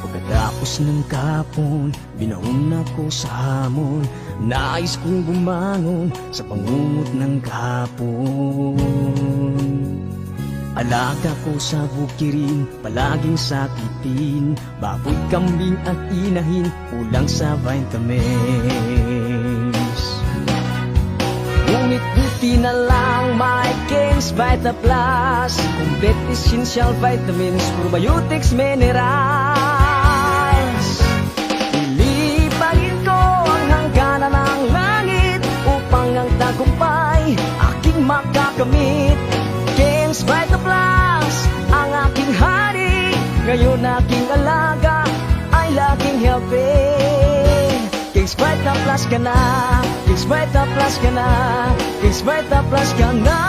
Pagkatapos ng kapon, binaon ako sa hamon. Nais kong bumangon sa pangungot ng kapon. Alaga ko sa bukirin, palaging sakitin. Baboy, kambing at inahin, kulang sa vitamins. Ngunit buti na lang may King's Vita Plus. Complete essential vitamins, probiotics, minerals. Ilipagin ko ang hangganan ng langit upang ang tagumpay aking makakamit. King's Vita Plus, ang aking hari. Ngayon aking alaga ay laging healthy. King's Vita Plus ka na, King's Vita Plus ka na, King's Vita Plus ka na.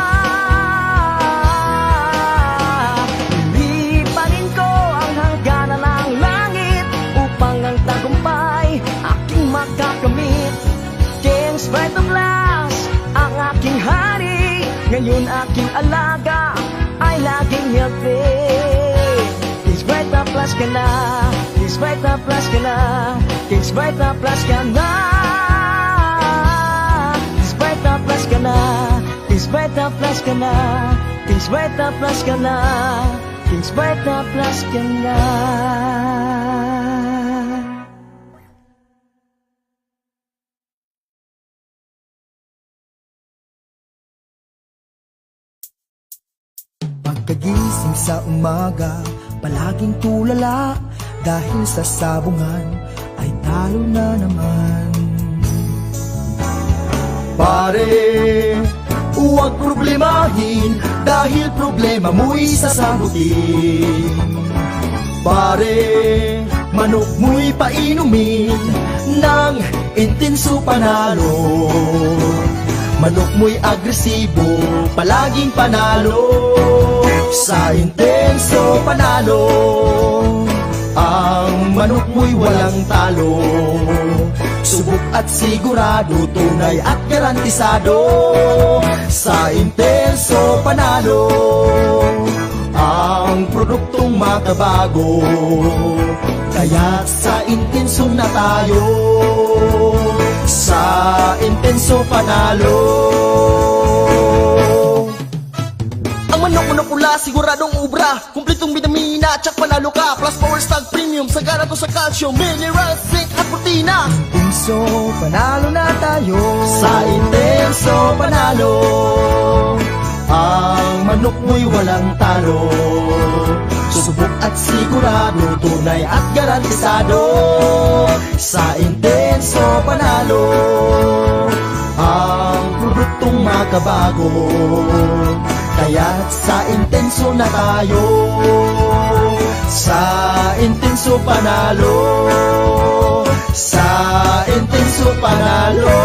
Ilipagin ko ang hangganan ng langit upang ang tagumpay aking makakamit. King's Vita Plus, ang aking hari. Ngayon aking alaga ay laging healthy. King's Vita Plus ka na, King's Vita Plus ka na, King's Vita Plus ka na. King's Vita Plus ka na, King's Vita Plus ka na, King's Vita Plus ka na, King's Vita Plus ka na. Pagkagising sa umaga, palaging tulala dahil sa sabungan ay talo na naman. Pare, huwag problemahin dahil problema mo'y sasagutin. Pare, manok mo'y painumin ng intenso panalo. Manok mo'y agresibo, palaging panalo. Sa intenso panalo, ang manok mo'y walang talo. Subok at sigurado, tunay at garantisado. Sa intenso panalo, ang produktong makabago. Kaya sa intenso na tayo, sa intenso panalo. Ang manok pula, siguradong ubra, kumpletong vitamina, tsak panalo ka. Plus power stag premium, sagana to sa calcium, minerals, zinc at protina. Intenso panalo na tayo, sa intenso panalo. Ang manok mo'y walang talo. Subok at sigurado, tunay at garantisado. Sa intenso panalo, ang produktong makabago. Kaya't sa intenso na tayo, sa intenso panalo, sa intenso panalo.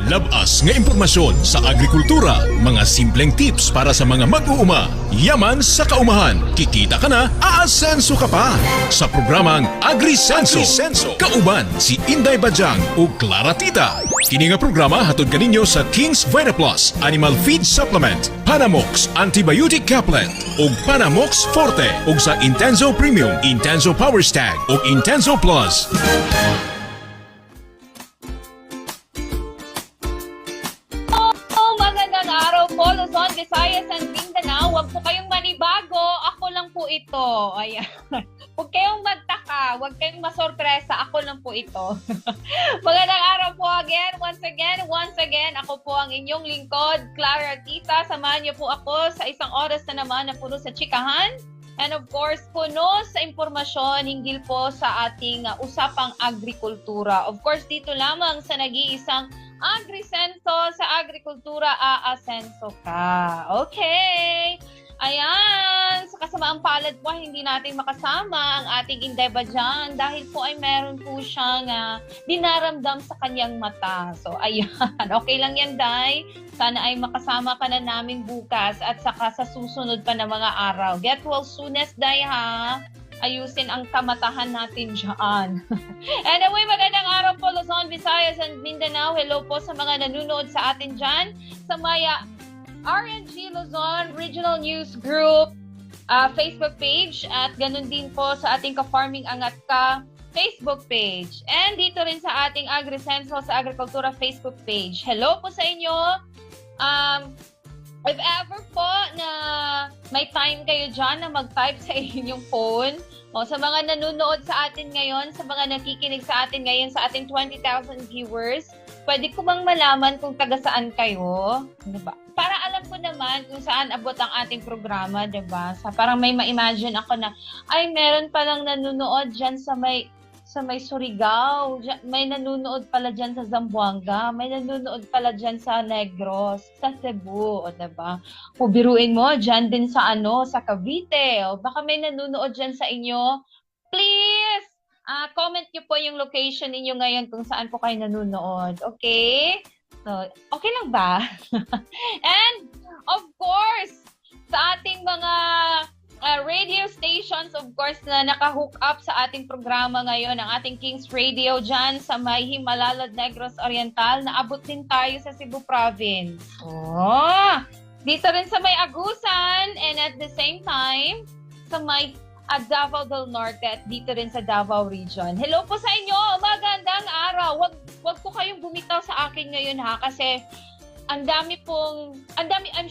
Labas nga impormasyon sa agrikultura, mga simpleng tips para sa mga mag-uuma. Yaman sa kaumahan, kikita ka na, aasenso ka pa. Sa programang AgriSenso, kauban si Inday Bajang o Clara Tita. Kini nga programa hatod kaninyo sa King's Vita Plus Animal Feed Supplement, Panamox Antibiotic Caplet ug Panamox Forte ug sa Intenso Premium, Intenso Power Stag ug Intenso Plus. Magandang araw po, Luzon, Visayas and Mindanao. Huwag po kayong manibago. Ako lang po ito. Ayan. Huwag kayong magtaka. Huwag kayong masorpresa. Ako lang po ito. Magandang araw po again. Once again, ako po ang inyong lingkod, Clara Tita. Samahan niyo po ako sa isang oras na naman na puno sa chikahan. And of course, puno sa impormasyon hinggil po sa ating usapang agrikultura. Of course, dito lamang sa nag-iisang Agrisenso, sa agrikultura, aasenso ka. Okay. Ayan. Sa kasamaang palad po, hindi natin makasama ang ating Indeba dyan dahil po ay meron po siyang dinaramdam sa kanyang mata. So, ayan. Okay lang yan, Day. Sana ay makasama ka na namin bukas at saka sa susunod pa na mga araw. Get well soonest, Day, ha? Ayusin ang kamatahan natin dyan. Anyway, magandang araw po Luzon, Visayas, and Mindanao. Hello po sa mga nanonood sa atin dyan sa Maya RNG Luzon Regional News Group Facebook page at ganun din po sa ating Ka-Farming Angat Ka Facebook page. And dito rin sa ating Agrisenso sa Agrikultura Facebook page. Hello po sa inyo. If ever po na may time kayo dyan na mag-type sa inyong phone, o sa mga nanonood sa atin ngayon, sa mga nakikinig sa atin ngayon, sa ating 20,000 viewers, pwede ko bang malaman kung taga saan kayo? Diba? Para alam ko naman kung saan abot ang ating programa, diba? Parang may ma-imagine ako na, ay, meron palang nanonood dyan sa may Surigao, may nanonood pala dyan sa Zamboanga, may nanonood pala dyan sa Negros, sa Cebu, o diba? O biruin mo, dyan din sa sa Cavite, o baka may nanonood dyan sa inyo. Please, comment nyo po yung location ninyo ngayon kung saan po kayo nanonood, okay? So, okay lang ba? And, of course, sa ating mga radio stations, of course, na naka-hook up sa ating programa ngayon, ang ating Kings Radio dyan sa may Himalalad, Negros Oriental, naabot din tayo sa Cebu Province. Oh! Dito rin sa may Agusan, and at the same time, sa may Davao del Norte at dito rin sa Davao Region. Hello po sa inyo! Magandang araw! Wag po kayong bumitaw sa akin ngayon ha, kasi I'm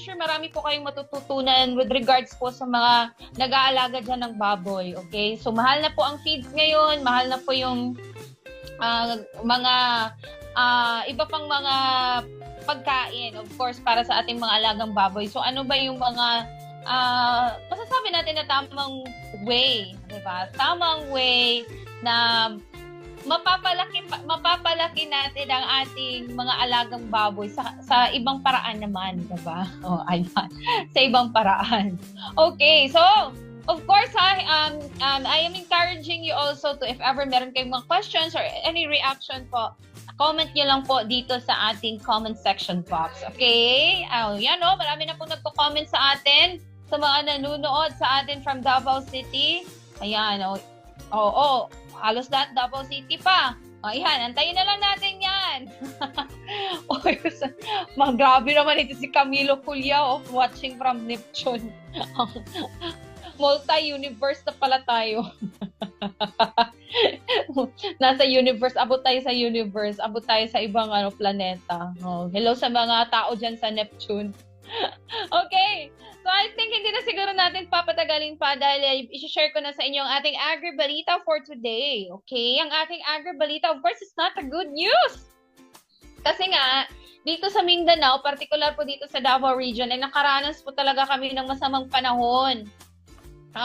sure marami po kayong matututunan with regards po sa mga nag-aalaga dyan ng baboy, okay? So, mahal na po ang feeds ngayon, mahal na po yung mga iba pang mga pagkain, of course, para sa ating mga alagang baboy. So, ano ba yung mga masasabi natin na tamang way, di ba? Tamang way na mapapalaki natin ang ating mga alagang baboy sa ibang paraan naman, diba? Oh, ayan. Sa ibang paraan. Okay, so, of course, I am encouraging you also to, if ever meron kayong mga questions or any reaction po, comment nyo lang po dito sa ating comment section box. Okay? Yan o, marami na po nagko-comment sa atin, sa mga nanonood sa atin from Davao City. Ayan, halos lahat Davao City pa. Ayan, antayin na lang natin yan. Grabe naman ito si Camilo Culiao watching from Neptune. Multi-universe na pala tayo. Nasa universe, abot tayo sa universe, abot tayo sa ibang planeta. Hello sa mga tao dyan sa Neptune. Okay. So I think hindi na siguro natin papatagalin pa dahil i-share ko na sa inyo ang ating agribalita for today. Okay? Ang ating agribalita, of course, is not a good news. Kasi nga, dito sa Mindanao, particular po dito sa Davao Region, ay nakaranas po talaga kami ng masamang panahon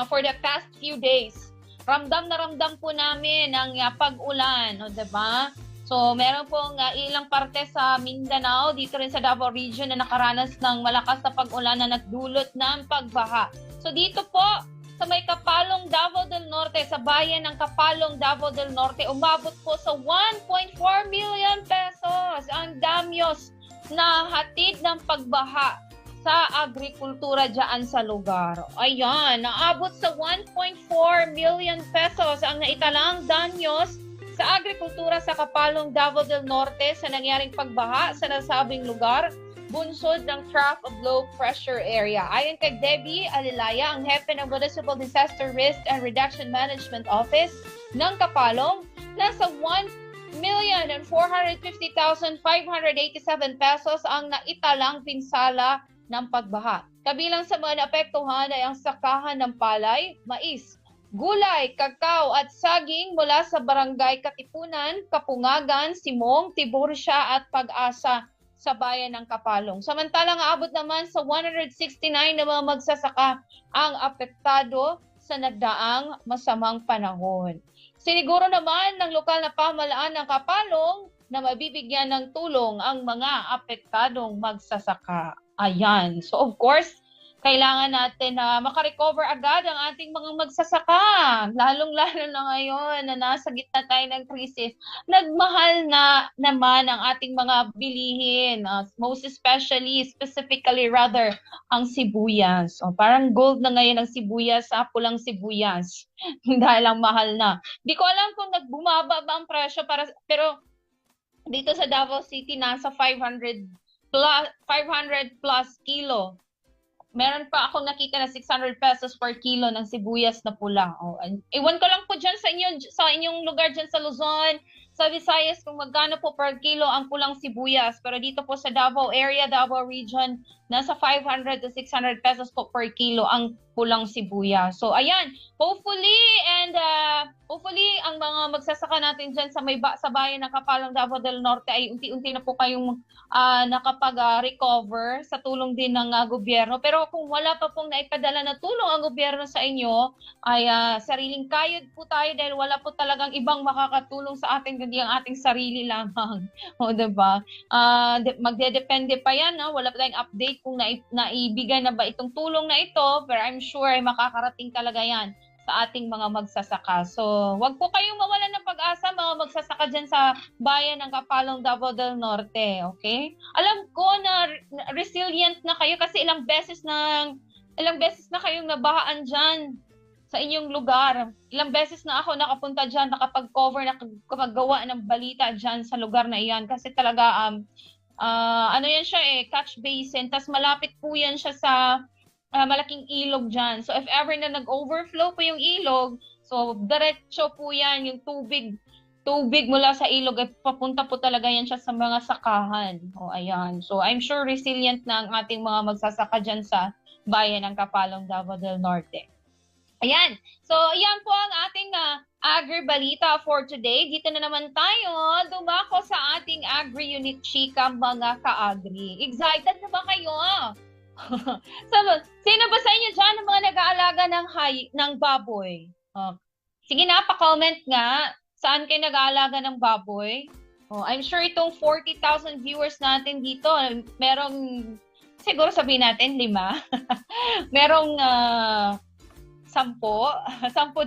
for the past few days. Ramdam na ramdam po namin ang pag-ulan, diba? So, meron pong ilang parte sa Mindanao, dito rin sa Davao Region na nakaranas ng malakas na pag-ulan na nagdulot ng pagbaha. So, dito po, sa may Kapalong, Davao del Norte, sa bayan ng Kapalong, Davao del Norte, umabot po sa 1.4 million pesos ang damyos na hatid ng pagbaha sa agrikultura dyan sa lugar. Ayan, naabot sa 1.4 million pesos ang naitalang danyos sa agrikultura sa Kapalong, Davao del Norte sa nangyaring pagbaha sa nasabing lugar, bunsod ng trough of low pressure area. Ayon kay Debbie Alilaya, ang hepe ng Municipal Disaster Risk and Reduction Management Office ng Kapalong, nasa 1,450,587 pesos ang naitalang pinsala ng pagbaha. Kabilang sa mga naapektuhan ay ang sakahan ng palay, mais, gulay, kakao at saging mula sa barangay Katipunan, Kapungagan, Simong, Tiburcia at Pag-asa sa bayan ng Kapalong. Samantalang aabot naman sa 169 na mga magsasaka ang apektado sa nagdaang masamang panahon. Siniguro naman ng lokal na pamahalaan ng Kapalong na mabibigyan ng tulong ang mga apektadong magsasaka. Ayan. So of course, kailangan natin na makarecover agad ang ating mga magsasaka. Lalong-lalo na ngayon na nasa gitna tayo ng krisis. Nagmahal na naman ang ating mga bilihin. Most specifically rather, ang sibuyas. O, parang gold na ngayon ang sibuyas sa pulang sibuyas. Dahil ang mahal na. Di ko alam kung nagbumaba ba ang presyo pero dito sa Davao City nasa 500 plus kilo. Meron pa akong nakita na 600 pesos per kilo ng sibuyas na pula. Oh, iwan ko lang po dyan sa inyong lugar dyan sa Luzon, sa Visayas kung magkano po per kilo ang pulang sibuyas. Pero dito po sa Davao area, Davao region, nasa 500 to 600 pesos po per kilo ang pulang sibuyas. So ayan, hopefully ang mga magsasaka natin dyan sa bayan ng Kapalong, Davao del Norte ay unti-unti na po kayong nakapag-recover sa tulong din ng gobyerno. Pero kung wala pa pong naipadala na tulong ang gobyerno sa inyo, ay sariling kayod po tayo dahil wala po talagang ibang makakatulong sa atin kundi ang ating sarili lamang. O, diba? Magdedepende pa yan. Wala pa tayong update kung naibigay na ba itong tulong na ito, pero I'm sure ay makakarating talaga yan sa ating mga magsasaka. So, wag po kayong mawalan ng pag-asa mga magsasaka dyan sa bayan ng Kapalong, Davao del Norte, okay? Alam ko na resilient na kayo kasi ilang beses na kayong nabahaan dyan sa inyong lugar. Ilang beses na ako nakapunta dyan, nakapag-cover, nakapagawa ng balita dyan sa lugar na iyan kasi talaga ano yan siya catch basin, tas malapit po yan siya sa malaking ilog dyan. So if ever na nag-overflow po yung ilog, so diretso po yan, yung tubig mula sa ilog ay papunta po talaga yan siya sa mga sakahan. O ayan. So I'm sure resilient na ang ating mga magsasaka dyan sa bayan ng Kapalong, Davao del Norte. Ayan. So ayan po ang ating Agri-balita for today. Dito na naman tayo dumako sa ating Agri-Unit Chika, mga ka-agri. Excited na ba kayo? So, sino ba sa inyo dyan ang mga nag-aalaga ng baboy? Sige na, pa-comment nga. Saan kayo nag-aalaga ng baboy? I'm sure itong 40,000 viewers natin dito, merong, siguro sabihin natin, 5. Merong 10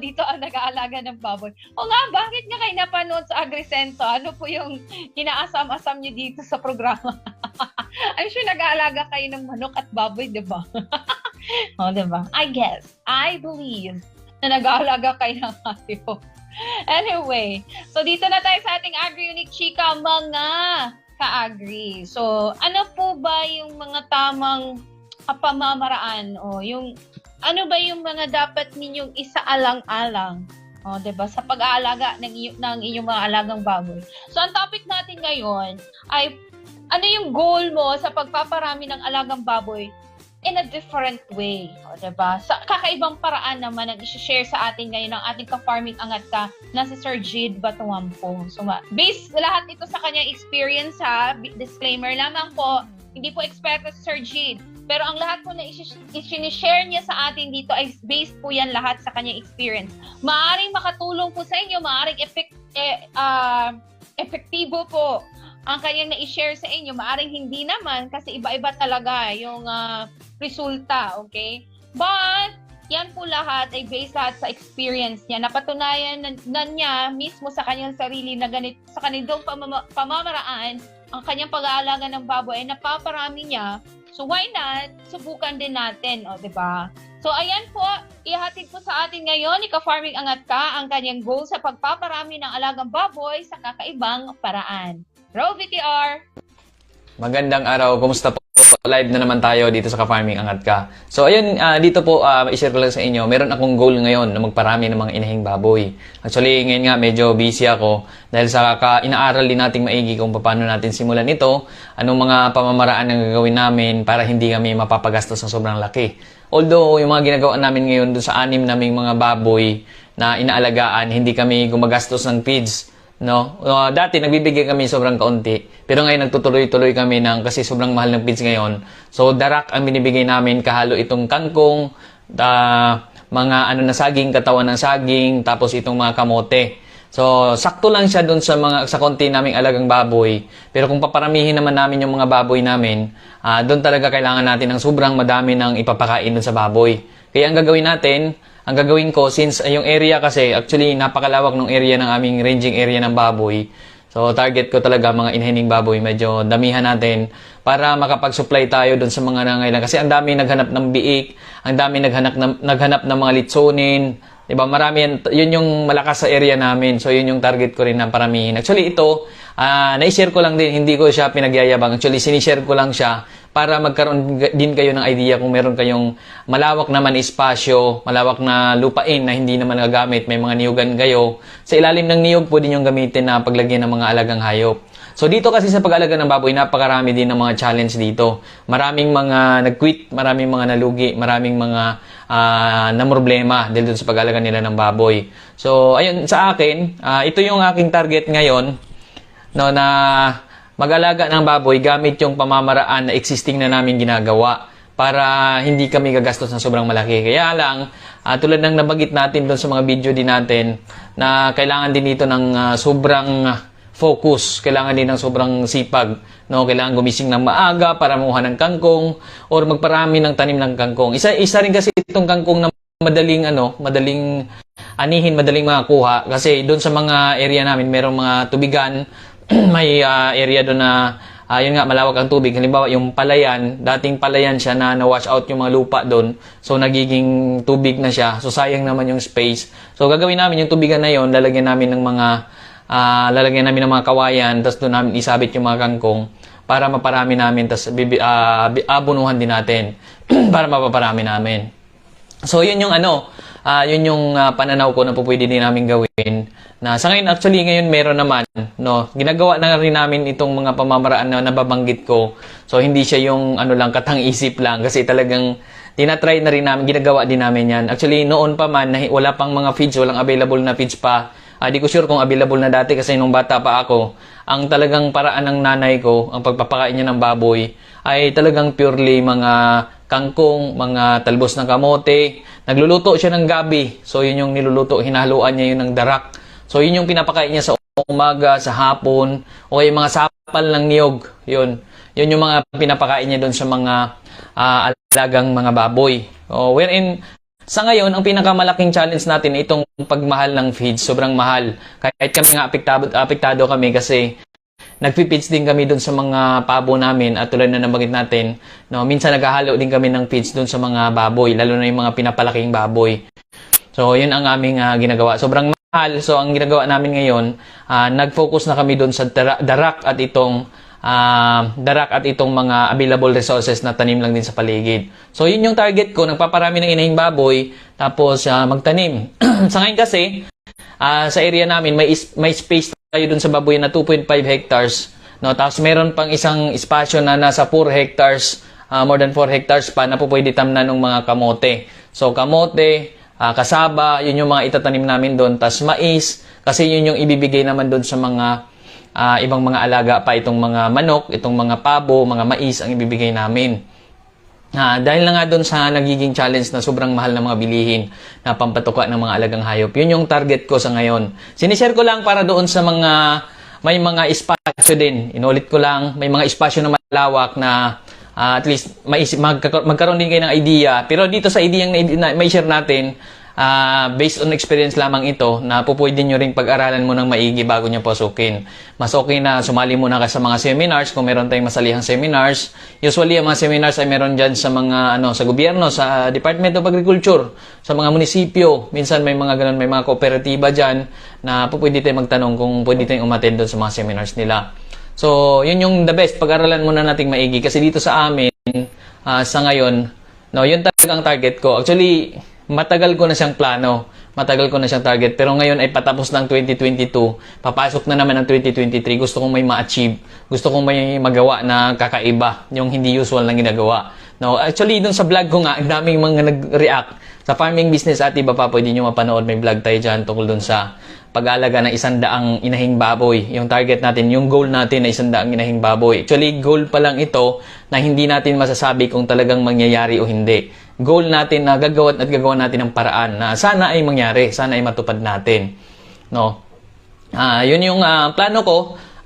dito ang nag-aalaga ng baboy. O nga, bakit nga kayo napanood sa AgriSenso? Ano po yung inaasam-asam nyo dito sa programa? I'm sure nag-aalaga kayo ng manok at baboy, di ba? O, di ba? I believe na nag-aalaga kayo ng hayop. Anyway, so dito na tayo sa ating Agri-Unit Chika, mga ka-agri. So, ano po ba yung mga tamang pamamaraan o yung ano ba yung mga dapat ninyong isaalang-alang, diba, sa pag-aalaga ng inyong mga alagang baboy? So, ang topic natin ngayon ay ano yung goal mo sa pagpaparami ng alagang baboy in a different way, diba? Sa kakaibang paraan naman ang i-share sa atin ngayon ng ating ka-farming angat ka na si Sir Jade Batuampo. So, based lahat ito sa kanyang experience, disclaimer lamang po, hindi po eksperto si Sir Jade. Pero ang lahat po na i-share niya sa atin dito ay based po yan lahat sa kanyang experience. Maaring makatulong po sa inyo, maaring epektibo po ang kanyang na-share sa inyo, maaring hindi naman kasi iba-iba talaga yung resulta, okay? But, yan po lahat ay based lahat sa experience niya. Napatunayan na niya mismo sa kanyang sarili na sa kanitong pamamaraan, ang kanyang pag-aalaga ng baboy ay napaparami niya. So why not? Subukan din natin, diba? So ayan po, ihatid po sa atin ngayon ni Ka-Farming Angat Ka ang kanyang goal sa pagpaparami ng alagang baboy sa kakaibang paraan. Roll VTR! Magandang araw, kumusta po live na naman tayo dito sa Ka-Farming Angat Ka. So ayun, dito po i-share ko lang sa inyo. Meron akong goal ngayon na magparami ng mga inahing baboy. Actually, ngayon nga medyo busy ako dahil sa inaaral din nating maigi kung paano natin simulan ito, anong mga pamamaraan ang gagawin namin para hindi kami mapapagastos ng sobrang laki. Although, yung mga ginagawa namin ngayon doon sa 6 naming mga baboy na inaalagaan, hindi kami gumagastos ng feeds. No? Dati nagbibigay kami sobrang kaunti, pero ngayon nagtutuloy-tuloy kami kasi sobrang mahal ng feeds ngayon. So darak ang binibigay namin, kahalo itong kangkong, mga na saging, katawan ng saging, tapos itong mga kamote. So sakto lang siya doon sa konti naming alagang baboy. Pero kung paparamihin naman namin yung mga baboy namin, doon talaga kailangan natin ng sobrang madami ng ipapakain doon sa baboy. Kaya ang gagawin ko, since yung area kasi, actually napakalawak ng area ng aming ranging area ng baboy. So target ko talaga mga inhining baboy, medyo damihan natin para makapag-supply tayo doon sa mga nangailangan. Kasi ang dami naghanap ng biik, ang dami naghanap ng mga litsonin. Diba? Marami yun yung malakas sa area namin. So yun yung target ko rin na paramihin. Actually ito, na-share ko lang din, hindi ko siya pinagyayabang. Actually sinishare ko lang siya para magkaroon din kayo ng idea kung meron kayong malawak naman espasyo, malawak na lupain na hindi naman gagamit, may mga niyugan kayo. Sa ilalim ng niyog, pwede nyo gamitin na paglagyan ng mga alagang hayop. So dito kasi sa pag-alaga ng baboy, napakarami din ng mga challenge dito. Maraming mga nag-quit, maraming mga nalugi, maraming mga namroblema dahil dun sa pag-alaga nila ng baboy. So ayun, sa akin, ito yung aking target ngayon, no, na mag-alaga ng baboy gamit yung pamamaraan na existing na namin ginagawa para hindi kami gagastos ng sobrang malaki. Kaya lang, tulad ng nabagit natin doon sa mga video din natin, na kailangan din dito ng sobrang focus, kailangan din ng sobrang sipag. No? Kailangan gumising ng maaga para mamuha ng kangkong or magparami ng tanim ng kangkong. Isa rin kasi itong kangkong na madaling anihin, madaling makakuha kasi doon sa mga area namin merong mga tubigan. May area doon na yun nga, malawak ang tubig. Halimbawa, yung palayan, dating palayan siya na wash out yung mga lupa doon. So, nagiging tubig na siya. So, sayang naman yung space. So, gagawin namin yung tubigan na yun, lalagyan namin ng mga kawayan, tapos doon namin isabit yung mga kangkong para maparami namin, tapos abunuhan din natin para mapaparami namin. So, yun yung pananaw ko na pwede din namin gawin. Na sa ngayon, actually, ngayon meron naman, no, ginagawa na rin namin itong mga pamamaraan na nababanggit ko. So, hindi siya yung katang-isip lang kasi talagang tinatry na rin namin, ginagawa din namin yan. Actually, noon pa man, wala pang mga feeds, walang available na feeds pa. Di ko sure kung available na dati kasi nung bata pa ako, ang talagang paraan ng nanay ko, ang pagpapakain niya ng baboy, ay talagang purely mga kangkong, mga talbos ng kamote. Nagluluto siya ng gabi. So, yun yung niluluto. Hinahaluan niya yun ng darak. So, yun yung pinapakain niya sa umaga, sa hapon, o yung mga sapal ng niyog. Yun yung mga pinapakain niya doon sa mga alagang mga baboy. Wherein, sa ngayon, ang pinakamalaking challenge natin itong pagmahal ng feeds. Sobrang mahal. Kahit kami nga apektado kami kasi nagpi-feeds din kami doon sa mga pabo namin at tulad na nabanggit natin, no, minsan naghahalo din kami ng feeds doon sa mga baboy, lalo na yung mga pinapalaking baboy. So, yun ang aming ginagawa. Sobrang mahal. So, ang ginagawa namin ngayon, nag-focus na kami doon sa darak at itong mga available resources na tanim lang din sa paligid. So, yun yung target ko. Nagpaparami ng inahing baboy, tapos magtanim. Sa ngayon kasi, sa area namin, may space tayo dun sa baboy na 2.5 hectares. No? Tapos meron pang isang espasyo na nasa 4 hectares, more than 4 hectares pa na po pwede tamnan ng mga kamote. So kamote, kasaba, yun yung mga itatanim namin doon. Tapos mais, kasi yun yung ibibigay naman doon sa mga ibang mga alaga pa, itong mga manok, itong mga pabo, mga mais ang ibibigay namin. Dahil na nga doon sa nagiging challenge na sobrang mahal ng mga bilihin na pampatuka ng mga alagang hayop. Yun yung target ko sa ngayon. Sinishare ko lang para doon sa may mga espasyo din. Inulit ko lang, may mga espasyo na malawak na at least magkaroon din kayo ng idea. Pero dito sa idea na may share natin, based on experience lamang ito na pupwede nyo rin pag-aralan mo ng maigi bago nyo pasukin. Mas okay na sumali muna ka sa mga seminars kung meron tayong masalihang seminars. Usually, ang mga seminars ay meron dyan sa mga sa gobyerno, sa Department of Agriculture, sa mga munisipyo. Minsan may mga ganun, may mga kooperatiba dyan na pupwede tayong magtanong kung pwede tayong umattend doon sa mga seminars nila. So, yun yung the best. Pag-aralan muna nating maigi kasi dito sa amin, sa ngayon, no, yun talagang target ko. Actually, matagal ko na siyang plano. Matagal ko na siyang target. Pero ngayon ay patapos ng 2022. Papasok na naman ng 2023. Gusto kong may ma-achieve. Gusto kong may magawa na kakaiba. Yung hindi usual na ginagawa. No, actually, dun sa vlog ko nga, ang daming mga nag-react. Sa farming business at iba pa, pwede nyo mapanood. May vlog tayo dyan tungkol dun sa pag-aalaga ng 100 inahing baboy. Yung target natin, yung goal natin na 100 inahing baboy. Actually, goal pa lang ito na hindi natin masasabi kung talagang mangyayari o hindi. Goal natin na gagawa natin ng paraan na sana ay mangyari, sana ay matupad natin. No? Yun yung plano ko.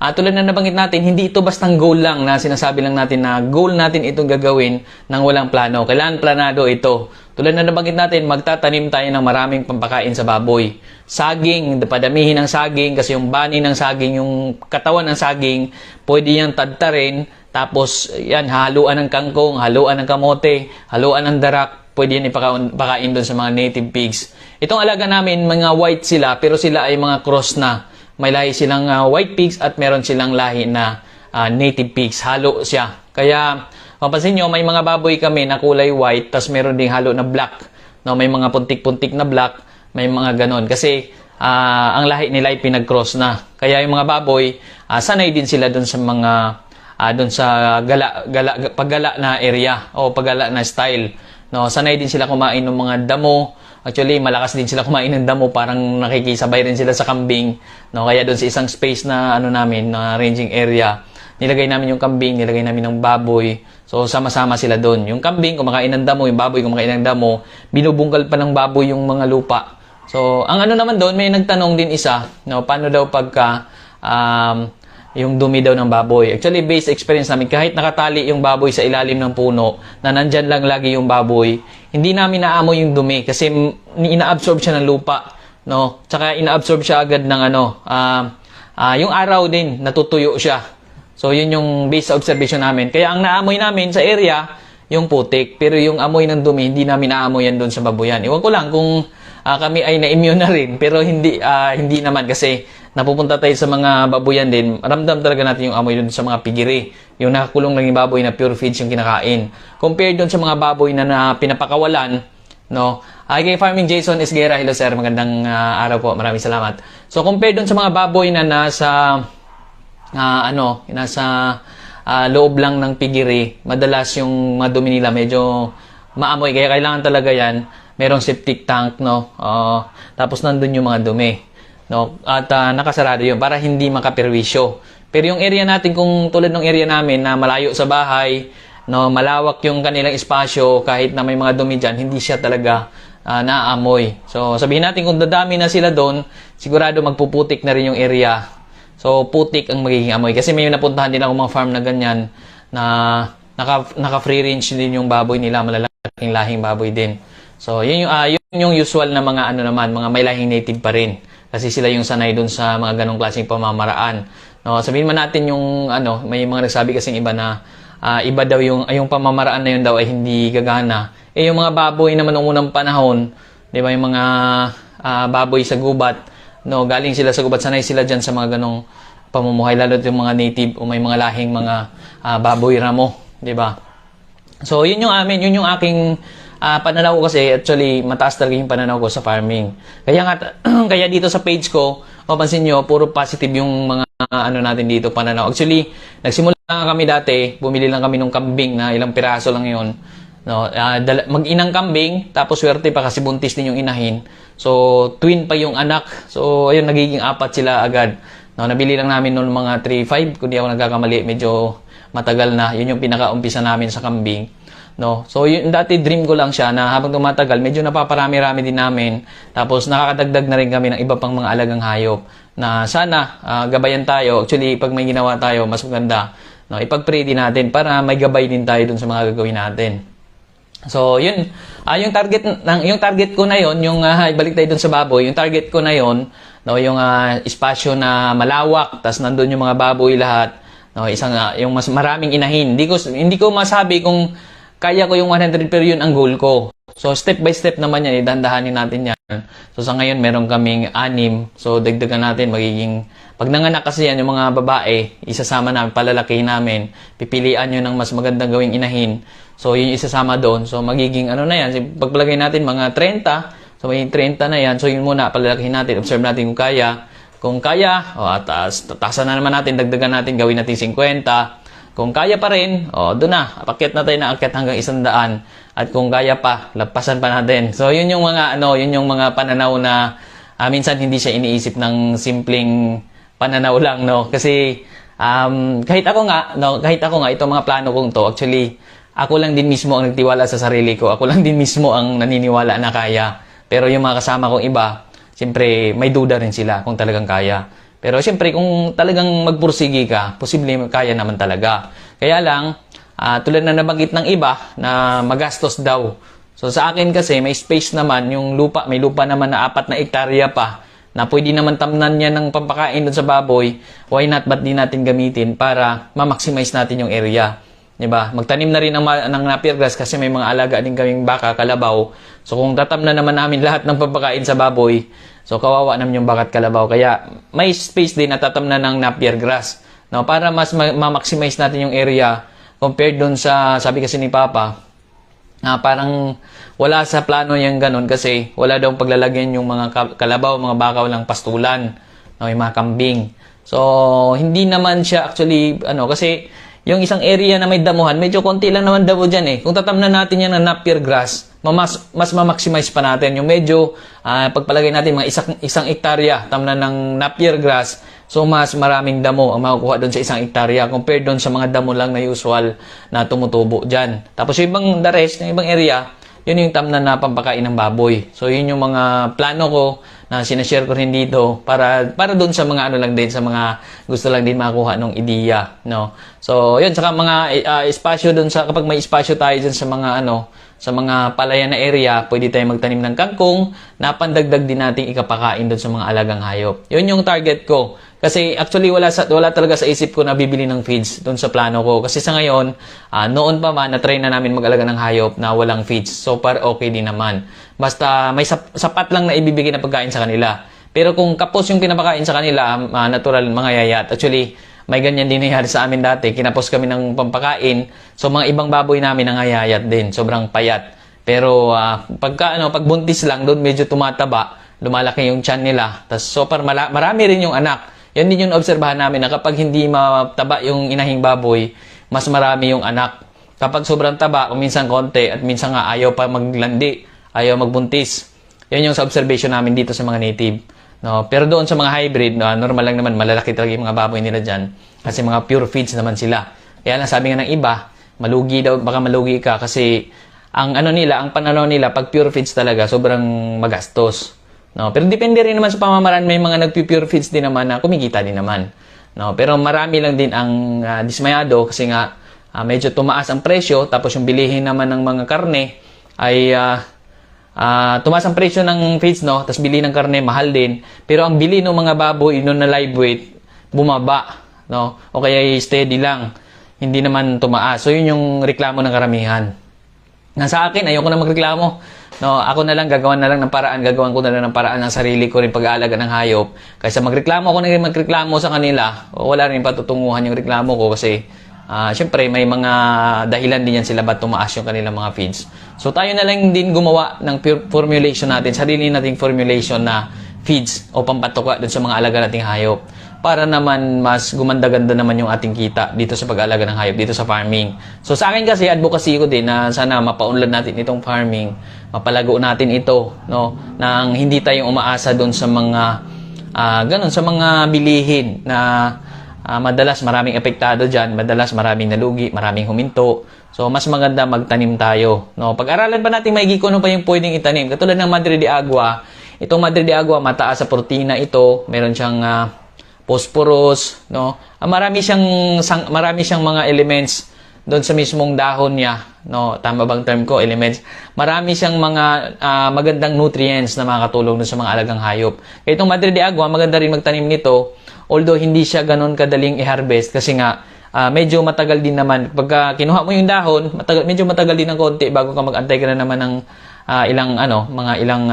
Tulad na nabanggit natin, hindi ito bastang goal lang na sinasabi lang natin na goal natin itong gagawin nang walang plano. Kailangan planado ito. Tulad na nabanggit natin, magtatanim tayo ng maraming pampakain sa baboy. Saging, padamihin ng saging kasi yung bani ng saging, yung katawan ng saging, pwede yang tadtarin. Tapos, yan, haluan ng kangkong, haluan ng kamote, haluan ng darak, pwede yan ipakain doon sa mga native pigs. Itong alaga namin, mga white sila, pero sila ay mga cross na. May lahi silang white pigs at meron silang lahi na native pigs. Halo siya. Kaya, mapansin nyo, may mga baboy kami na kulay white, tas meron ding halo na black. No, may mga puntik-puntik na black, may mga ganon. Kasi, ang lahi nila ay pinag-cross na. Kaya yung mga baboy, sanay din sila doon sa mga doon sa paggala na area o paggala na style. No, sanay din sila kumain ng mga damo. Actually, malakas din sila kumain ng damo, parang nakikisabay rin sila sa kambing. No, kaya doon sa isang space na namin, na ranging area, nilagay namin yung kambing, nilagay namin ng baboy. So sama-sama sila doon. Yung kambing kumakain ng damo, yung baboy kumakain ng damo, binubungkal pa ng baboy yung mga lupa. So, ang naman doon, may nagtanong din isa, no, paano daw pagka yung dumi daw ng baboy. Actually, based experience namin, kahit nakatali yung baboy sa ilalim ng puno, na nandyan lang lagi yung baboy, hindi namin naamoy yung dumi kasi ina-absorb siya ng lupa. No? Tsaka ina-absorb siya agad ng yung araw din, natutuyo siya. So, yun yung based observation namin. Kaya ang naamoy namin sa area, yung putik. Pero yung amoy ng dumi, hindi namin naamoy yan doon sa baboyan. Iwan ko lang kung kami ay na-immune na rin. Pero hindi naman kasi napupunta tayo sa mga baboyan din, ramdam talaga natin yung amoy doon sa mga pigiri. Yung nakakulong lang yung baboy na pure feeds yung kinakain. Compared doon sa mga baboy na pinapakawalan, no? Kay Farming Jason Esguera, hello sir, magandang araw po, maraming salamat. So compared doon sa mga baboy na nasa loob lang ng pigiri, madalas yung madumi nila medyo maamoy, kaya kailangan talaga yan, merong septic tank, no? Tapos nandun yung mga dumi. No, at nakasarado yun para hindi makaperwisyo. Pero yung area natin, kung tulad ng area namin na malayo sa bahay, no, malawak yung kanilang espasyo, kahit na may mga dumi dyan, hindi siya talaga naaamoy. So sabihin natin kung dadami na sila doon, sigurado magpuputik na rin yung area. So putik ang magiging amoy. Kasi may napuntahan din ako mga farm na ganyan na naka free range din yung baboy nila, malalaking lahing baboy din. So yun yung usual na mga mga may lahing native pa rin. Kasi sila yung sanay dun sa mga ganong klaseng pamamaraan. No, sabihin man natin yung may mga nagsabi kasing iba na iba daw yung pamamaraan na yun daw ay hindi gagana. Yung mga baboy naman noong unang panahon, 'di ba, yung mga baboy sa gubat, no, galing sila sa gubat, sanay sila diyan sa mga ganong pamumuhay, lalo yung mga native o may mga lahing mga baboy ramo, 'di ba? So, yun yung aking pananaw ko kasi actually mataas talaga yung pananaw ko sa farming. Kaya dito sa page ko, mapansin nyo, puro positive yung mga natin dito pananaw. Actually, nagsimula kami dati, bumili lang kami ng kambing na ilang piraso lang yun. No, mag-inang kambing, tapos swerte pa kasi buntis din yung inahin. So, twin pa yung anak. So, ayun, nagiging 4 sila agad. No, nabili lang namin noon mga 3-5, kung di ako nagkakamali, medyo matagal na. Yun yung pinaka-umpisa namin sa kambing. No? So, yung dati dream ko lang siya na habang tumatagal, medyo napaparami-rami din namin. Tapos, nakakadagdag na rin kami ng iba pang mga alagang hayop na sana gabayan tayo. Actually, pag may ginawa tayo, mas maganda. No? Ipag-pray din natin para may gabay din tayo dun sa mga gagawin natin. So, yun. Yung target ko na yun, yung balik tayo dun sa baboy, yung target ko na yun, no, yung espasyo na malawak, tas nandun yung mga baboy lahat, no, yung mas maraming inahin. Hindi ko masabi kung kaya ko yung 100 pero yun ang goal ko. So, step by step naman yan, idandahanin natin yan. So sa ngayon meron kaming 6. So dagdagan natin magiging pag nanganak kasi yan yung mga babae, isasama namin, palalakihin namin. Pipilian yun ng mas magandang gawing inahin. So yun yung isasama doon. So magiging ano na yan, pagpalagay natin mga 30. So may 30 na yan. So yun muna palalakihin natin, observe natin kung kaya. Kung kaya, taasan na naman natin, dagdagan natin, gawin natin 50. Kung kaya pa rin, doon na, apakyat na tayo na akyat hanggang 100. At kung kaya pa, lapasan pa natin. So, yun yung mga, yun yung mga pananaw na minsan hindi siya iniisip ng simpleng pananaw lang, no? Kasi, kahit ako nga, itong mga plano kong to, actually, ako lang din mismo ang nagtiwala sa sarili ko. Ako lang din mismo ang naniniwala na kaya. Pero yung mga kasama kong iba, siyempre, may duda rin sila kung talagang kaya. Pero siyempre, kung talagang magpursigi ka, posible kaya naman talaga. Kaya lang, tulad na nabanggit ng iba, na magastos daw. So sa akin kasi, may space naman, yung lupa, may lupa naman na 4 na hektarya pa, na pwede naman tamnan niya ng pampakain doon sa baboy. Why not, ba't di natin gamitin para ma-maximize natin yung area? Diba? Magtanim na rin ng napier grass kasi may mga alaga din kaming baka, kalabaw. So kung tatamnan naman namin lahat ng pampakain sa baboy, so kawawa naman yung bakat kalabaw. Kaya may space din na tatamnan ng napier grass. No, para mas ma-maximize natin yung area compared dun sa, sabi kasi ni Papa, parang wala sa plano yung ganun kasi wala daw paglalagyan yung mga kalabaw, mga baka, walang pastulan, no, yung mga kambing. So hindi naman siya actually, kasi yung isang area na may damuhan, medyo konti lang naman damo dyan eh. Kung tatamnan natin yan ng napier grass, mas ma-maximize pa natin. Yung medyo, pagpalagay natin mga isang hektarya, tamnan ng napier grass, so mas maraming damo ang makukuha doon sa isang hektarya compared doon sa mga damo lang na usual na tumutubo dyan. Tapos yung ibang the rest, yung ibang area, yun yung tamnan na pampakain ng baboy. So yun yung mga plano ko na sinashare ko rin dito para doon sa mga lang din, sa mga gusto lang din makuha ng ideya, no. So yun, saka mga espasyo doon sa, kapag may espasyo tayo dyan sa mga sa mga palayan na area, pwede tayo magtanim ng kangkong na pandagdag din nating ikapakain doon sa mga alagang hayop. Yun yung target ko. Kasi actually wala talaga sa isip ko na bibili ng feeds doon sa plano ko. Kasi sa ngayon, noon pa man, na-try na namin mag-alaga ng hayop na walang feeds. So par okay din naman. Basta may sapat lang na ibibigay na pagkain sa kanila. Pero kung kapos yung pinapakain sa kanila, natural mga yayat. Actually, may ganyan din nangyari sa amin dati. Kinapos kami ng pampakain. So mga ibang baboy namin nangayayat din. Sobrang payat. Pero pag buntis lang, doon medyo tumataba. Lumalaki yung tiyan nila. Tas so marami rin yung anak. Yan din yung obserbahan namin na kapag hindi mataba yung inahing baboy, mas marami yung anak. Kapag sobrang taba, kung minsan konti, at minsan nga ayaw pa maglandi, ayaw magbuntis. Yan yung sa observation namin dito sa mga native. No? Pero doon sa mga hybrid, normal lang naman, malalaki talaga yung mga baboy nila dyan. Kasi mga pure feeds naman sila. Kaya lang sabi nga ng iba, malugi daw, baka malugi ka kasi ang pananaw nila, pag pure feeds talaga, sobrang magastos. No, pero depende rin naman sa pamamaraan, may mga nagpi-pure feeds din naman na kumikita din naman. No, pero marami lang din ang dismayado kasi nga medyo tumaas ang presyo, tapos yung bilihin naman ng mga karne ay tumaas ang presyo ng feeds, no, tapos bili ng karne mahal din, pero ang bili ng mga baboy noon na live weight bumaba, no, o kaya steady lang, hindi naman tumaas. So yun yung reklamo ng karamihan. Sa akin, ayoko na magreklamo. No, ako na lang, gagawan na lang ng paraan, gagawan ko na lang ng paraan ng sarili ko rin pag-aalaga ng hayop. Kaysa magreklamo ako na rin magreklamo sa kanila, wala rin patutunguhan yung reklamo ko kasi syempre may mga dahilan din yan sila ba't tumaas yung kanilang mga feeds. So tayo na lang din gumawa ng formulation natin, sarili nating formulation na feeds o pampatuka dun sa mga alaga nating hayop para naman mas gumanda-ganda naman yung ating kita dito sa pag-aalaga ng hayop, dito sa farming. So sa akin kasi, advocacy ko din na sana mapaunlad natin itong farming, mapalago natin ito, no, nang hindi tayong umaasa doon sa mga sa mga bilihin na madalas maraming epektado diyan, madalas maraming nalugi, maraming huminto. So mas maganda magtanim tayo, no. Pag-aralan pa natin maigi kung ano pa yung pwedeng itanim. Katulad ng Madre de Agua, itong Madre de Agua mataas sa protina ito, meron siyang phosphorus, no. Marami siyang mga elements doon sa mismong dahon niya, no. Tama bang term ko, elements? Marami siyang mga magandang nutrients na makakatulong doon sa mga alagang hayop. Kaya itong Madre de Agua, maganda rin magtanim nito, although hindi siya ganoon kadaling i-harvest kasi nga medyo matagal din naman. Pagka kinuha mo yung dahon, medyo matagal din ng konti bago ka mag-antay ka na naman ng mga ilang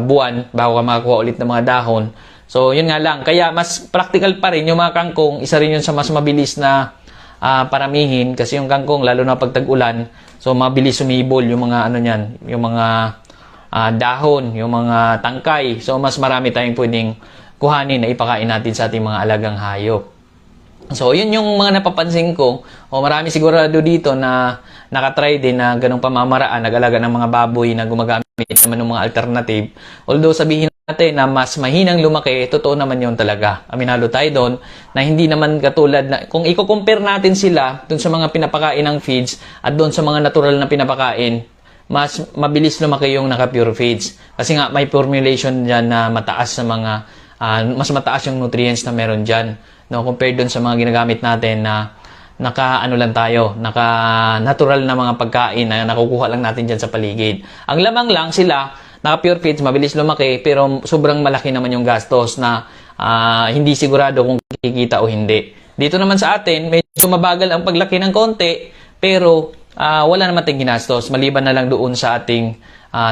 buwan bago ka makakuha ulit ng mga dahon. So, yun nga lang. Kaya mas practical pa rin yung mga kangkong. Isa rin yun sa mas mabilis na paramihin. Kasi yung kangkong, lalo na pag tag-ulan, so mabilis sumibol yung mga yung mga dahon, yung mga tangkay. So, mas marami tayong pwedeng kuhanin na ipakain natin sa ating mga alagang hayop. So, yun yung mga napapansin ko. Marami sigurado dito na nakatry din na ganong pamamaraan, nag-alaga ng mga baboy na gumagamit naman ng mga alternative. Although sabihin natin na mas mahinang lumaki, totoo naman yun talaga. Aminado tayo doon na hindi naman katulad na, kung i-compare natin sila doon sa mga pinapakain ng feeds at doon sa mga natural na pinapakain, mas mabilis lumaki yung naka-pure feeds. Kasi nga may formulation dyan na mataas sa mga, mas mataas yung nutrients na meron dyan. No, compared doon sa mga ginagamit natin na naka-natural na mga pagkain na nakukuha lang natin dyan sa paligid. Ang lamang lang sila, naka-pure feeds, mabilis lumaki, pero sobrang malaki naman yung gastos na hindi sigurado kung kikita o hindi. Dito naman sa atin, medyo mabagal ang paglaki ng konti, pero wala naman tayong ginastos, maliban na lang doon sa ating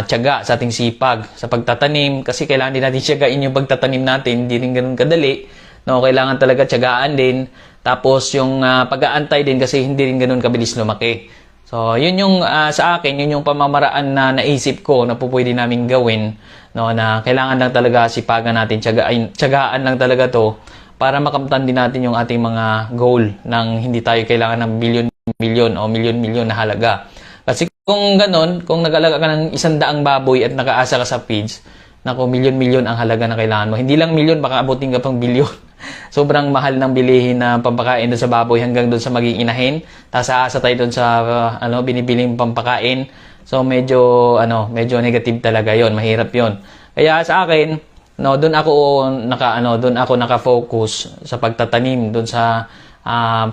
tiyaga, sa ating sipag, sa pagtatanim, kasi kailangan din natin tiyagain yung pagtatanim natin, hindi rin ganun kadali. No, kailangan talaga tiyagaan din. Tapos yung pag-aantay din kasi hindi rin ganoon kabilis lumaki. So, yun yung sa akin, yun yung pamamaraan na naisip ko na pupwede namin gawin, no, na kailangan lang talaga sipagan natin, tiyagaan lang talaga to para makamtan din natin yung ating mga goal nang hindi tayo kailangan ng milyon o milyon na halaga. Kasi kung ganoon, kung nag-alaga ka ng 100 baboy at nakaasa ka sa feeds, naku, milyon ang halaga na kailangan mo. Hindi lang milyon, baka abutin ka pang bilyon. Sobrang mahal ng bilihin na pampakain doon sa baboy hanggang doon sa maging inahin. Tapos aasa tayo doon sa binibiling pampakain. So medyo negative talaga 'yon, mahirap 'yon. Kaya sa akin, no, doon ako naka-focus sa pagtatanim, doon sa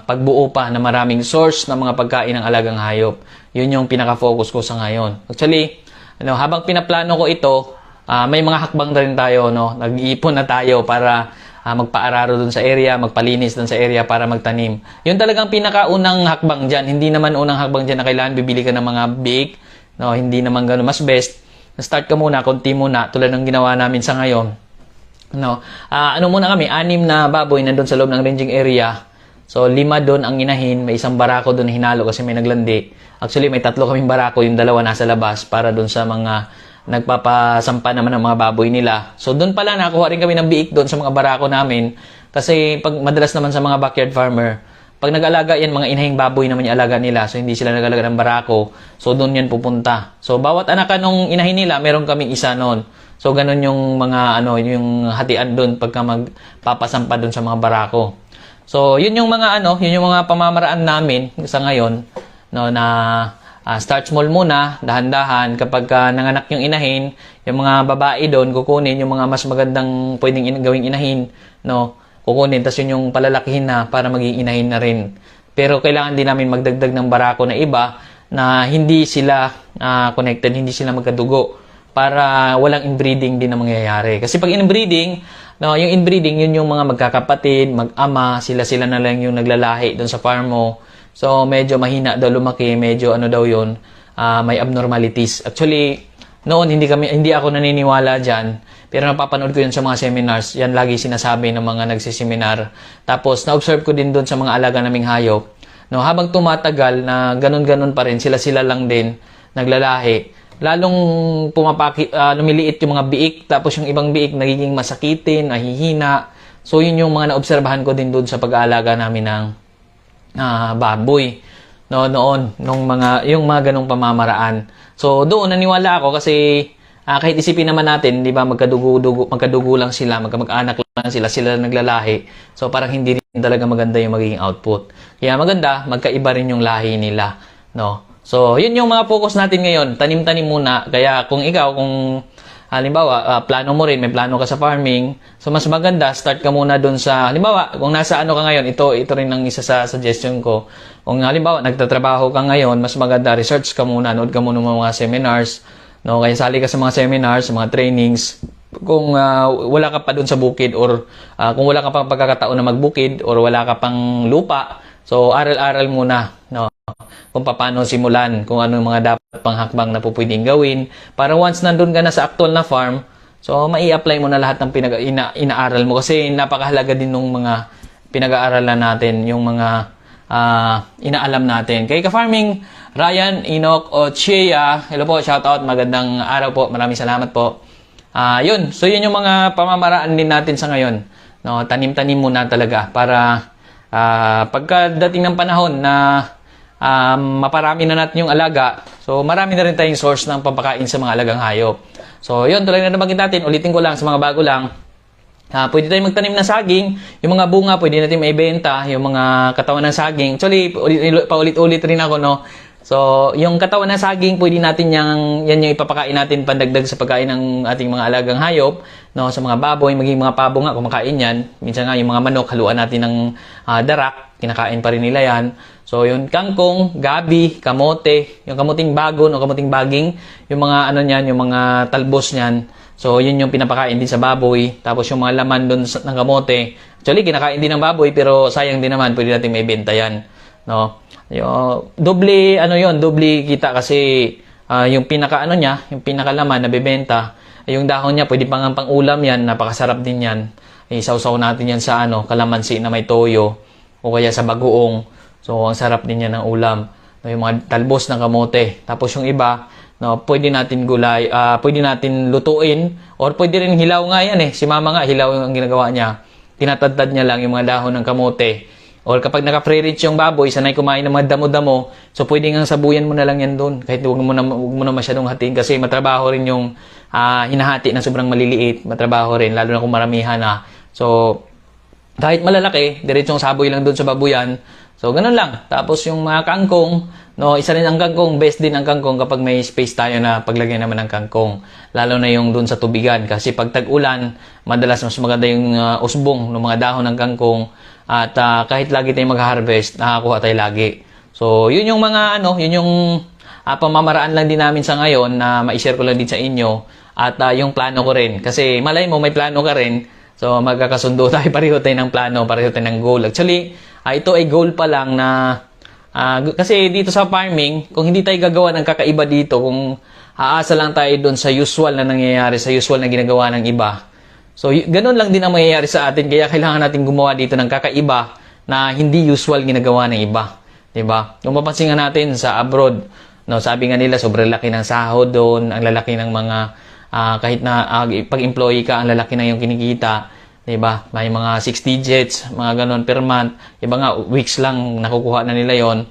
pagbuo pa ng maraming source ng mga pagkain ng alagang hayop. 'Yun yung pinaka-focus ko sa ngayon. Actually, habang pinaplano ko ito, may mga hakbang na rin tayo, no? Nag-iipon na tayo para magpaararo dun sa area, magpalinis dun sa area para magtanim. Yun talagang pinakaunang hakbang dyan. Hindi naman unang hakbang dyan na kailangan bibili ka ng mga bake. No, hindi naman gano'n. Mas best, start ka muna, konti muna, tulad ng ginawa namin sa ngayon. No, muna kami, 6 na baboy nandun sa loob ng ranging area. So, 5 doon ang inahin, may isang barako doon hinalo kasi may naglandi. Actually, may 3 kaming barako, yung 2 nasa labas para doon sa mga nagpapasampa naman ng mga baboy nila. So, doon pala nakuha rin kami ng biik doon sa mga barako namin. Kasi pag madalas naman sa mga backyard farmer, pag nag-alaga yan, mga inahing baboy naman yung alaga nila. So, hindi sila nag-alaga ng barako. So, doon yan pupunta. So, bawat anak nung inahin nila, meron kaming isa noon. So, ganun yung mga, yung hatian doon pagka magpapasampa doon sa mga barako. So, yun yung mga, yun yung mga pamamaraan namin sa ngayon, no, na start small muna, dahan-dahan. Kapag nanganak yung inahin, yung mga babae doon, kukunin yung mga mas magandang pwedeng gawing inahin, no, kukunin. Tapos yun yung palalakihin na para maging inahin na rin. Pero kailangan din namin magdagdag ng barako na iba na hindi sila connected, hindi sila magkadugo para walang inbreeding din na mangyayari. Kasi pag inbreeding, no, yung inbreeding, yun yung mga magkakapatid, mag-ama, sila na lang yung naglalahi doon sa farm mo. So, medyo mahina daw lumaki, medyo yun, may abnormalities. Actually, noon hindi ako naniniwala dyan, pero napapanood ko yun sa mga seminars. Yan lagi sinasabi ng mga nagsiseminar. Tapos, na-observe ko din doon sa mga alaga naming hayop. No, habang tumatagal na ganun-ganun pa rin, sila lang din naglalahi. Lalong lumiliit yung mga biik, tapos yung ibang biik nagiging masakitin, nahihina. So, yun yung mga naobserbahan ko din doon sa pag-aalaga namin ng baboy, no, noon yung mga ganong pamamaraan. So doon naniwala ako kasi kahit isipin naman natin, di ba, magkadugo lang sila, magkamag-anak lang sila naglalahi. So parang hindi rin talaga maganda yung magiging output. Kaya maganda, magkaiba rin yung lahi nila, no. So yun yung mga focus natin ngayon, tanim-tanim muna. Kaya kung halimbawa, plano mo rin, may plano ka sa farming, so mas maganda, start ka muna dun sa, halimbawa, kung nasa ka ngayon, ito rin ang isa sa suggestion ko. Kung halimbawa, nagtatrabaho ka ngayon, mas maganda, research ka muna, nood ka muna ng mga seminars, no? Kaya sali ka sa mga seminars, sa mga trainings, kung wala ka pa dun sa bukid or kung wala ka pang pagkakataon na magbukid or wala ka pang lupa, so aral-aral muna, no? Kung paano simulan, kung ano yung mga dapat panghakbang na po pwedeng gawin para once nandun ka na sa actual na farm, so mai-apply mo na lahat ng inaaral mo kasi napakahalaga din ng mga pinag-aaralan natin, yung mga inaalam natin. Kay ka-farming Ryan, Enoch, o Chia, hello po, shoutout, magandang araw po, maraming salamat po. Yun, so yun yung mga pamamaraan din natin sa ngayon. No, tanim-tanim muna talaga para pagkadating ng panahon na maparami na natin yung alaga, so marami na rin tayong source ng pampakain sa mga alagang hayop. So yun, tuloy na nabanggit natin, ulitin ko lang sa mga bago lang. Pwede tayong magtanim ng saging, yung mga bunga pwede natin maibenta, yung mga katawan ng saging. Actually, paulit-ulit rin ako, no. So, yung katawan ng saging, pwede natin yan yung ipapakain natin pandagdag sa pagkain ng ating mga alagang hayop, no, sa mga baboy, maging mga pabo nga, kumakain yan. Minsan nga, yung mga manok, haluan natin ng darak, kinakain pa rin nila yan. So, yung kangkong, gabi, kamote, yung kamuting bago, no, kamuting baging, yung mga ano niyan, yung mga talbos niyan. So, yun yung pinapakain din sa baboy. Tapos, yung mga laman doon ng kamote, actually, kinakain din ng baboy, pero sayang din naman, pwede natin may benta yan, no. Yung doble kita kasi yung pinaka yung pinakalaman na bebenta, yung dahon niya pwede pang ulam yan, napakasarap din yan. Isawsaw natin yan sa kalamansi na may toyo o kaya sa bagoong. So ang sarap din yan ng ulam. Yung mga talbos ng kamote. Tapos yung iba, no, pwede natin pwede natin lutuin or pwede rin hilaw nga yan Si mama nga hilaw yung ginagawa niya. Tinatadtad niya lang yung mga dahon ng kamote. Or kapag naka-free-range yung baboy, sanay kumain ng mga damo-damo, so pwede nga sabuyan mo na lang yan doon. Kahit huwag mo na masyadong hatiin kasi matrabaho rin yung hinahati na sobrang maliliit. Matrabaho rin, lalo na kung maramihan na. So, kahit malalaki, diretsong saboy lang doon sa babuyan. So, ganun lang. Tapos yung mga kangkong, no, isa rin ang kangkong, best din ang kangkong kapag may space tayo na paglagay naman ng kangkong. Lalo na yung doon sa tubigan. Kasi pag tag-ulan, madalas mas maganda yung usbong ng mga dahon ng kangkong. At kahit lagi tayong mag-harvest, nakakuha tayo lagi. So, yun yung mga yun yung pamamaraan lang din namin sa ngayon na ma-share ko lang din sa inyo. At yung plano ko rin. Kasi malay mo, may plano ka rin. So, magkakasundo tayo, pareho tayo ng plano, pareho tayo ng goal. Actually, ito ay goal pa lang na kasi dito sa farming, kung hindi tayo gagawa ng kakaiba dito, kung aasa lang tayo doon sa usual na nangyayari, sa usual na ginagawa ng iba, so ganun lang din ang mangyayari sa atin. Kaya kailangan natin gumawa dito ng kakaiba na hindi usual ginagawa ng iba. Diba? Kung mapansin nga natin sa abroad, no, sabi nga nila sobrang laki ng sahod doon, ang lalaki ng mga kahit na pag-employee ka, ang lalaki na yung kinikita. Diba? May mga 6 digits, mga ganun per month. Iba nga, weeks lang nakukuha na nila yon.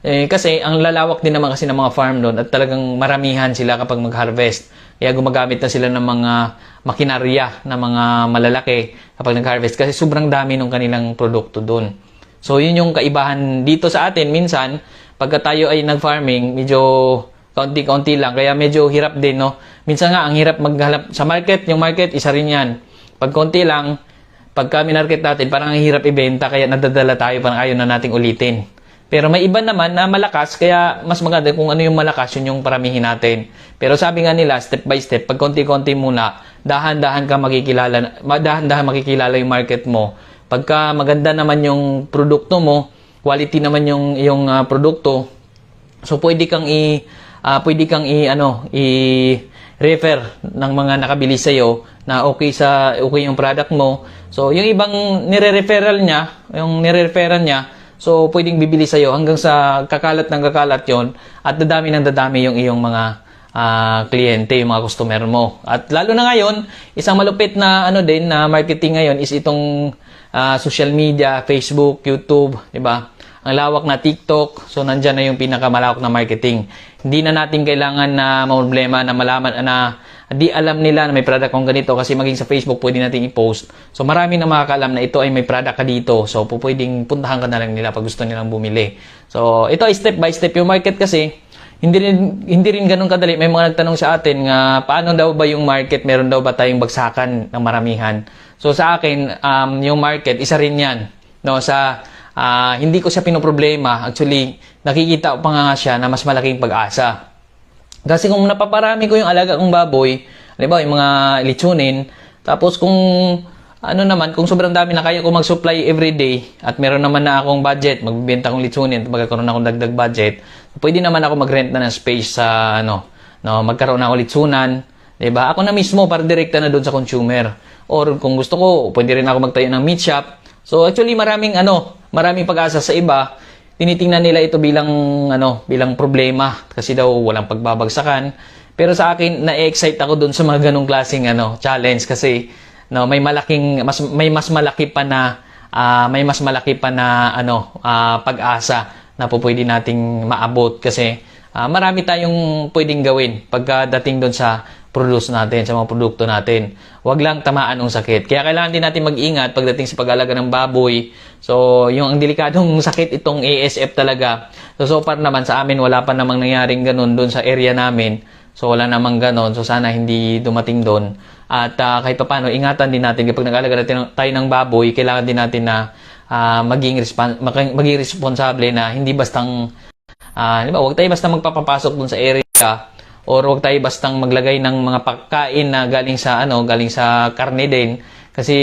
Kasi ang lalawak din naman kasi ng mga farm doon at talagang maramihan sila kapag mag-harvest. Kaya gumagamit na sila ng mga makinarya na mga malalaki kapag nag-harvest kasi sobrang dami ng kanilang produkto doon. So, yun yung kaibahan dito sa atin. Minsan, pagka tayo ay nag-farming, medyo kaunti-kaunti lang. Kaya medyo hirap din, no? Minsan nga, ang hirap maghalap sa market. Yung market, isa rin yan. Pag konti lang, pagka minarket natin, parang ang hirap ibenta, kaya nadadala tayo, parang ayaw na nating ulitin. Pero may iba naman na malakas, kaya mas maganda kung ano yung malakas, yun yung paramihin natin. Pero sabi nga nila, step by step, pag konti-konti muna, dahan-dahan makikilala yung market mo. Pagka maganda naman yung produkto mo, quality naman yung produkto, so pwede kang i-refer ng mga nakabili sa iyo na okay yung product mo. So yung ibang nire-referral niya, so pwedeng bibili sa iyo hanggang sa kakalat yon at dadami yung iyong mga kliyente, yung mga customer mo. At lalo na ngayon, isang malupit na na marketing ngayon is itong social media, Facebook, YouTube, di ba? Ang lawak na TikTok, so nandyan na yung pinakamalawak na marketing. Hindi na natin kailangan na problema na malaman na di alam nila na may product kong ganito kasi maging sa Facebook pwede natin i-post. So marami na makakaalam na ito ay may product ka dito. So pwedeng puntahan ka na lang nila pag gusto nilang bumili. So ito ay step by step yung market kasi hindi rin ganun kadali. May mga nagtanong sa atin nga paano daw ba yung market, meron daw ba tayong bagsakan ng maramihan. So sa akin, yung market, isa rin yan. No, hindi ko siya pinoproblema. Actually, nakikita ko pa nga siya na mas malaking pag-asa. Kasi kung napaparami ko yung alaga kong baboy, halimbawa yung mga litsunin, tapos kung kung sobrang dami na kaya ko mag-supply everyday at meron naman na akong budget, magbibenta kong litsunin, magkakaroon akong dagdag budget, pwede naman ako mag-rent na ng space sa magkaroon na ulit sunan, 'di ba? Ako na mismo para direkta na doon sa consumer. Or kung gusto ko, pwede rin ako magtayo ng meat shop. So actually maraming pag-asa sa iba. Tinitingnan nila ito bilang problema kasi daw walang pagbabagsakan. Pero sa akin, na-excite ako doon sa mga ganong klaseng challenge kasi may mas malaki pa na pag-asa na po pwede nating maabot kasi marami tayong pwedeng gawin pagdating doon sa produce natin, sa mga produkto natin. Huwag lang tamaan ng sakit. Kaya kailangan din natin mag-ingat pagdating sa pag-alaga ng baboy. So, yung ang delikadong sakit itong ASF talaga. So far naman sa amin, wala pa namang nangyaring ganun doon sa area namin. So, wala namang ganun. So, sana hindi dumating doon. At kahit pa paano, ingatan din natin kapag nag-alaga tayo ng baboy, kailangan din natin na maging responsable na hindi bastang huwag tayo basta magpapapasok doon sa area or huwag tayo bastang maglagay ng mga pagkain na galing sa karne din kasi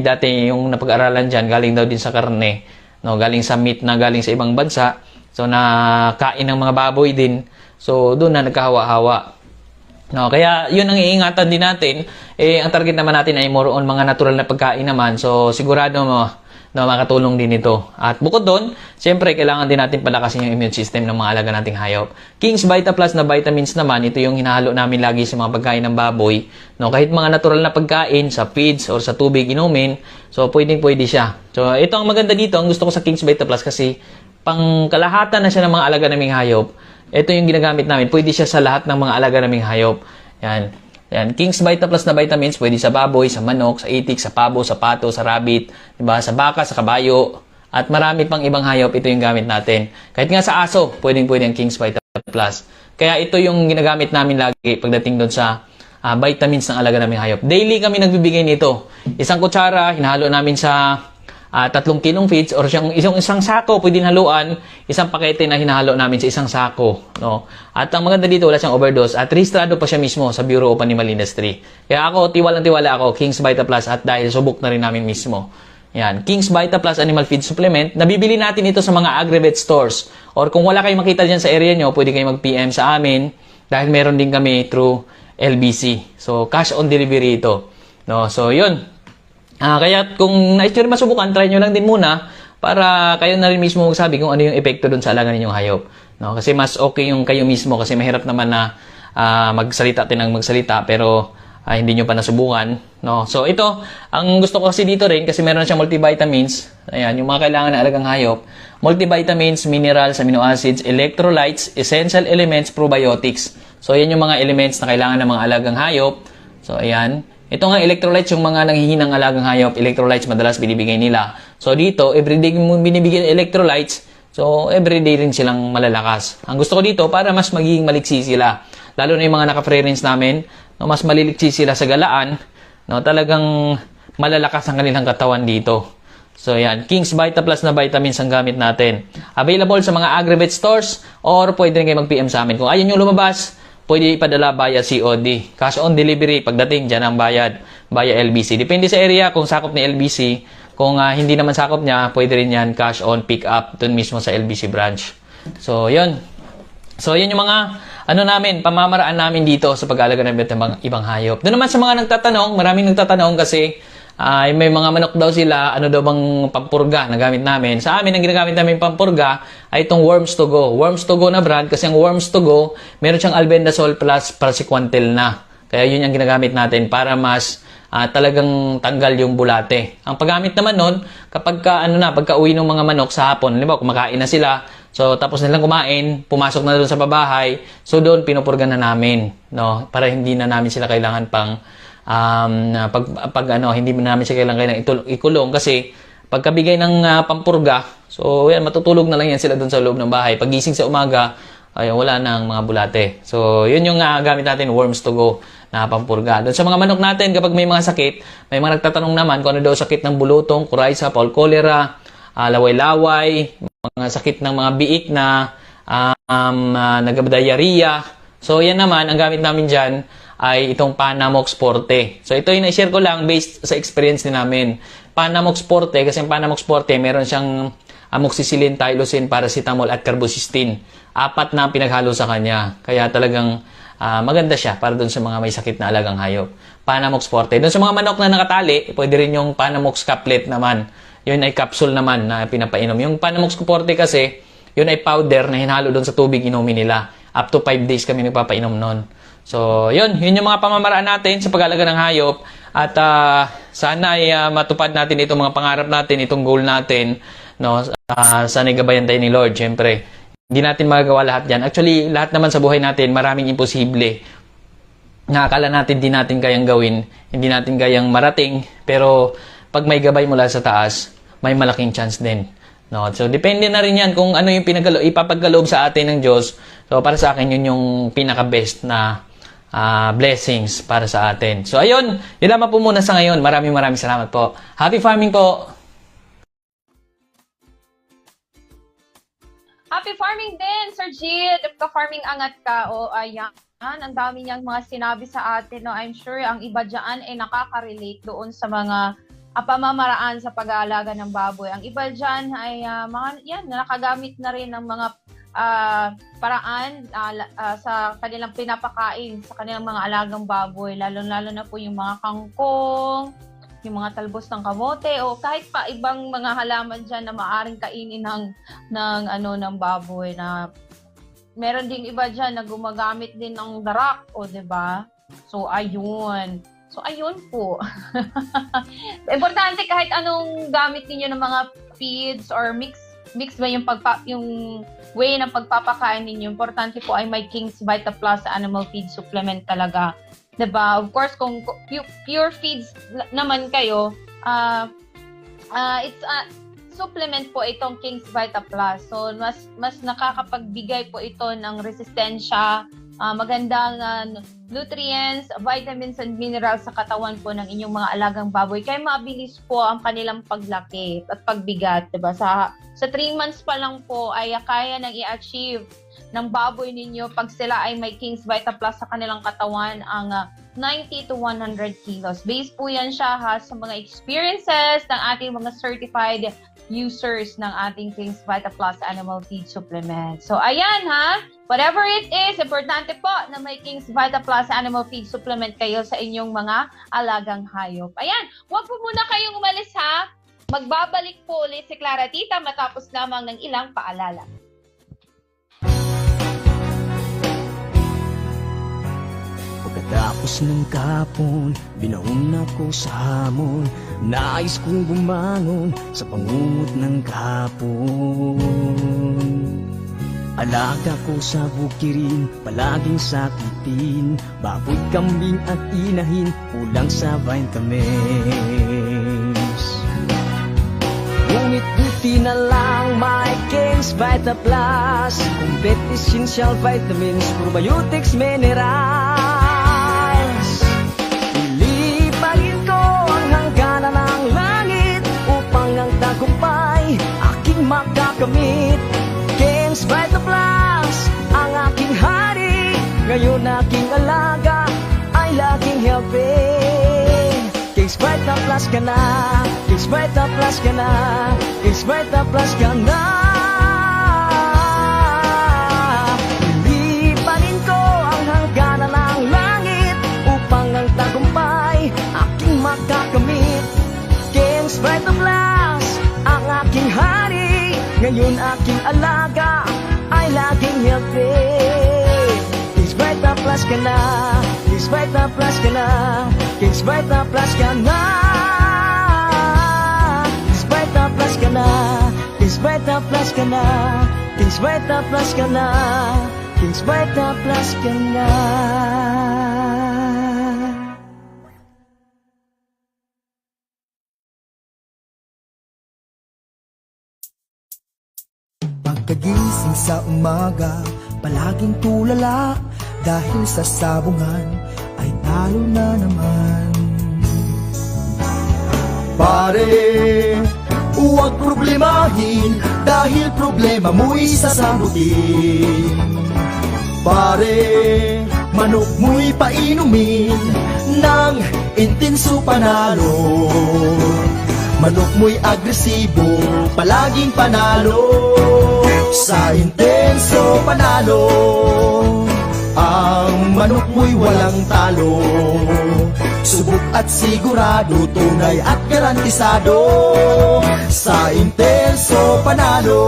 dati yung napag-aralan diyan galing daw din sa karne, galing sa meat na galing sa ibang bansa. So na kain ng mga baboy din. So doon na nagkahawa-hawa. Kaya yun ang iingatan din natin. Ang target naman natin ay more on mga natural na pagkain naman. So sigurado na makatulong din ito. At bukod doon, siyempre, kailangan din natin palakasin yung immune system ng mga alaga nating hayop. King's Vita Plus na vitamins naman, ito yung hinahalo namin lagi sa mga pagkain ng baboy. Kahit mga natural na pagkain, sa feeds or sa tubig inumin, so pwede siya. So ito ang maganda dito, ang gusto ko sa King's Vita Plus kasi pangkalahatan na siya ng mga alaga naming hayop. Ito yung ginagamit namin, pwede siya sa lahat ng mga alaga naming hayop. Yan, King's Vita Plus na vitamins, pwede sa baboy, sa manok, sa itik, sa pabo, sa pato, sa rabbit, diba? Sa baka, sa kabayo, at marami pang ibang hayop, ito yung gamit natin. Kahit nga sa aso, pwedeng ang King's Vita Plus. Kaya ito yung ginagamit namin lagi pagdating doon sa vitamins ng alaga naming hayop. Daily kami nagbibigay nito. Isang kutsara, hinahalo namin sa 3 kilong feeds or isang sako, pwedeng haluan, isang pakete na hinahalo namin sa isang sako. At ang maganda dito, wala siyang overdose at rehistrado pa siya mismo sa Bureau of Animal Industry. Kaya ako, tiwalang-tiwala ako, King's Vita Plus at dahil subok na rin namin mismo. Yan, King's Vita Plus Animal Feed Supplement. Nabibili natin ito sa mga agri-vet stores. Or kung wala kayong makita dyan sa area nyo, pwede kayong mag-PM sa amin dahil meron din kami through LBC. So, cash on delivery ito. So, yun. Kaya kung nais nyo rin masubukan, try nyo lang din muna para kayo na rin mismo magsabi kung ano yung epekto dun sa alaga ninyong hayop. Kasi mas okay yung kayo mismo kasi mahirap naman na magsalita pero hindi nyo pa nasubukan. So ito, ang gusto ko kasi dito rin kasi meron siyang multivitamins. Ayan, yung mga kailangan ng alagang hayop. Multivitamins, minerals, amino acids, electrolytes, essential elements, probiotics. So yan yung mga elements na kailangan ng mga alagang hayop. So ayan. Ito nga electrolytes, yung mga nanghihinang alagang hayop, electrolytes madalas binibigay nila. So dito, everyday mo binibigyan electrolytes, so everyday rin silang malalakas. Ang gusto ko dito, para mas magiging maliksi sila. Lalo na yung mga naka-free-range namin, mas maliliksi sila sa galaan, talagang malalakas ang kanilang katawan dito. So yan, King's Vita Plus na vitamins ang gamit natin. Available sa mga agri-vet stores or pwede rin kayo mag-PM sa amin. Kung ayaw nyo lumabas, pwede ipadala via COD. Cash on delivery, pagdating dyan ang bayad via LBC. Depende sa area kung sakop ni LBC. Kung hindi naman sakop niya, pwede rin yan cash on pick up dun mismo sa LBC branch. So, yun. So, yun yung mga pamamaraan namin dito sa pag-alaga ng ibang hayop. Doon naman sa mga nagtatanong, maraming nagtatanong kasi may mga manok daw sila, ano daw bang pampurga na gamit namin. Sa amin, ang ginagamit namin pampurga ay itong Worms to Go. Worms to Go na brand kasi ang Worms to Go, meron siyang albendazole plus praziquantel na. Kaya yun yung ginagamit natin para mas talagang tanggal yung bulate. Ang paggamit naman nun, kapag pagka uwi ng mga manok sa hapon, halimbawa kumakain na sila, so tapos nilang kumain, pumasok na doon sa babahay, so doon pinupurga na namin, para hindi na namin sila kailangan pang hindi na namin siya kailangan ikulong kasi pagkabigay ng pampurga, so yan, matutulog na lang yan sila doon sa loob ng bahay. Pagising sa umaga, ay wala nang mga bulate. So yun yung gamit natin, Worms to Go na pampurga. Doon sa mga manok natin, kapag may mga sakit, may mga nagtatanong naman kung ano daw sakit ng bulutong, coryza, fowl cholera, laway-laway, mga sakit ng mga biik na nagdiarrhea. So yan naman, ang gamit namin dyan ay itong Panamox Forte. So ito yung na-share ko lang based sa experience din namin. Panamox Forte, kasi yung Panamox Forte, meron siyang amoxicillin, tylosin, paracetamol at carbocysteine. 4 na ang pinaghalo sa kanya. Kaya talagang maganda siya para doon sa mga may sakit na alagang hayop. Panamox Forte. Doon sa mga manok na nakatali, pwede rin yung Panamox Caplet naman. Yun ay capsule naman na pinapainom. Yung Panamox Forte kasi, yun ay powder na hinalo doon sa tubig inumin nila. Up to 5 days kami nagpapainom nun. So, yun yung mga pamamaraan natin sa pag-alaga ng hayop. At sana ay matupad natin itong mga pangarap natin, itong goal natin. No? Sana ay gabayan tayo ni Lord, syempre. Hindi natin magagawa lahat yan. Actually, lahat naman sa buhay natin, maraming imposible. Nakakala natin di natin kayang gawin, hindi natin kayang marating. Pero pag may gabay mula sa taas, may malaking chance din. No? So, depende na rin yan kung ano yung ipapagkaloob sa atin ng Diyos. So, para sa akin, yun yung pinaka-best na blessings para sa atin. So, ayun. Yun lamang po muna sa ngayon. Maraming salamat po. Happy farming po! Happy farming din, Sir Jit. If ka-farming angat ka, o ayan. Ang dami niyang mga sinabi sa atin. No? I'm sure ang iba dyan ay nakaka-relate doon sa mga pamamaraan sa pag-aalaga ng baboy. Ang iba dyan ay nakagamit na rin ng mga paraan sa kanilang pinapakain sa kanilang mga alagang baboy, lalo-lalo na po yung mga kangkong, yung mga talbos ng kamote o kahit pa ibang mga halaman diyan na maaring kainin ng baboy. Na meron ding iba diyan na gumagamit din ng darak, o 'di ba? So ayun po. Importante kahit anong gamit niyo ng mga feeds or mix ba yung way ng pagpapakain ninyo. Importante po ay may King's Vita Plus animal feed supplement talaga. 'Di ba? Of course, kung pure feeds naman kayo, it's a supplement po itong King's Vita Plus. So, mas nakakapagbigay po ito ng resistensya, magandang nutrients, vitamins and minerals sa katawan po ng inyong mga alagang baboy. Kaya mabilis po ang kanilang paglaki at pagbigat, 'di ba? Sa 3 months pa lang po ay kaya nang i-achieve ng baboy ninyo pag sila ay may King's Vita Plus sa kanilang katawan ang 90 to 100 kilos. Based po yan siya sa mga experiences ng ating mga certified users ng ating King's Vita Plus animal feed supplement. So ayan whatever it is, importante po na may King's Vita Plus animal feed supplement kayo sa inyong mga alagang hayop. Ayan, huwag po muna kayong umalis Magbabalik po ulit si Clara Tita matapos lamang ng ilang paalala. Pagkatapos ng kapon, binaon ako sa hamon. Nais kong bumangon sa pangungot ng kapon. Alaga ko sa bukirin, palaging sakitin. Baboy, kambing at inahin, kulang sa vitamins. Ngunit buti na lang may King's Vita Plus, complete essential vitamins, probiotics, minerals. Ilipagin ko ang hangganan ng langit upang ang tagumpay aking makakamit. King's Vita Plus, ang aking hari, ngayon aking alaga ay laging healthy. King's Vita Plus ka na, King's Vita Plus ka na, King's Vita Plus ka na. Ilipanin ko ang hangganan ng langit upang ang tagumpay aking makakamit. King's Vita Plus, ang aking hari, ngayon aking alaga ay laging healthy. King's Vita Plus ka na, King's Vita Plus ka na, King's Vita Plus ka na. King's Vita Plus ka na, King's Vita Plus ka na, King's Vita Plus ka na, King's Vita Plus ka na. Pagkagising sa umaga, palaging tulala, dahil sa sabungan ay talo na naman. Pare, huwag problemahin, dahil problema mo'y sasagutin. Pare, manok mo'y painumin ng intenso panalo. manok mo'y agresibo, palaging panalo. Sa intenso panalo, ang manok mo'y walang talo. Subok at sigurado, tunay at garantisado. Sa intenso panalo,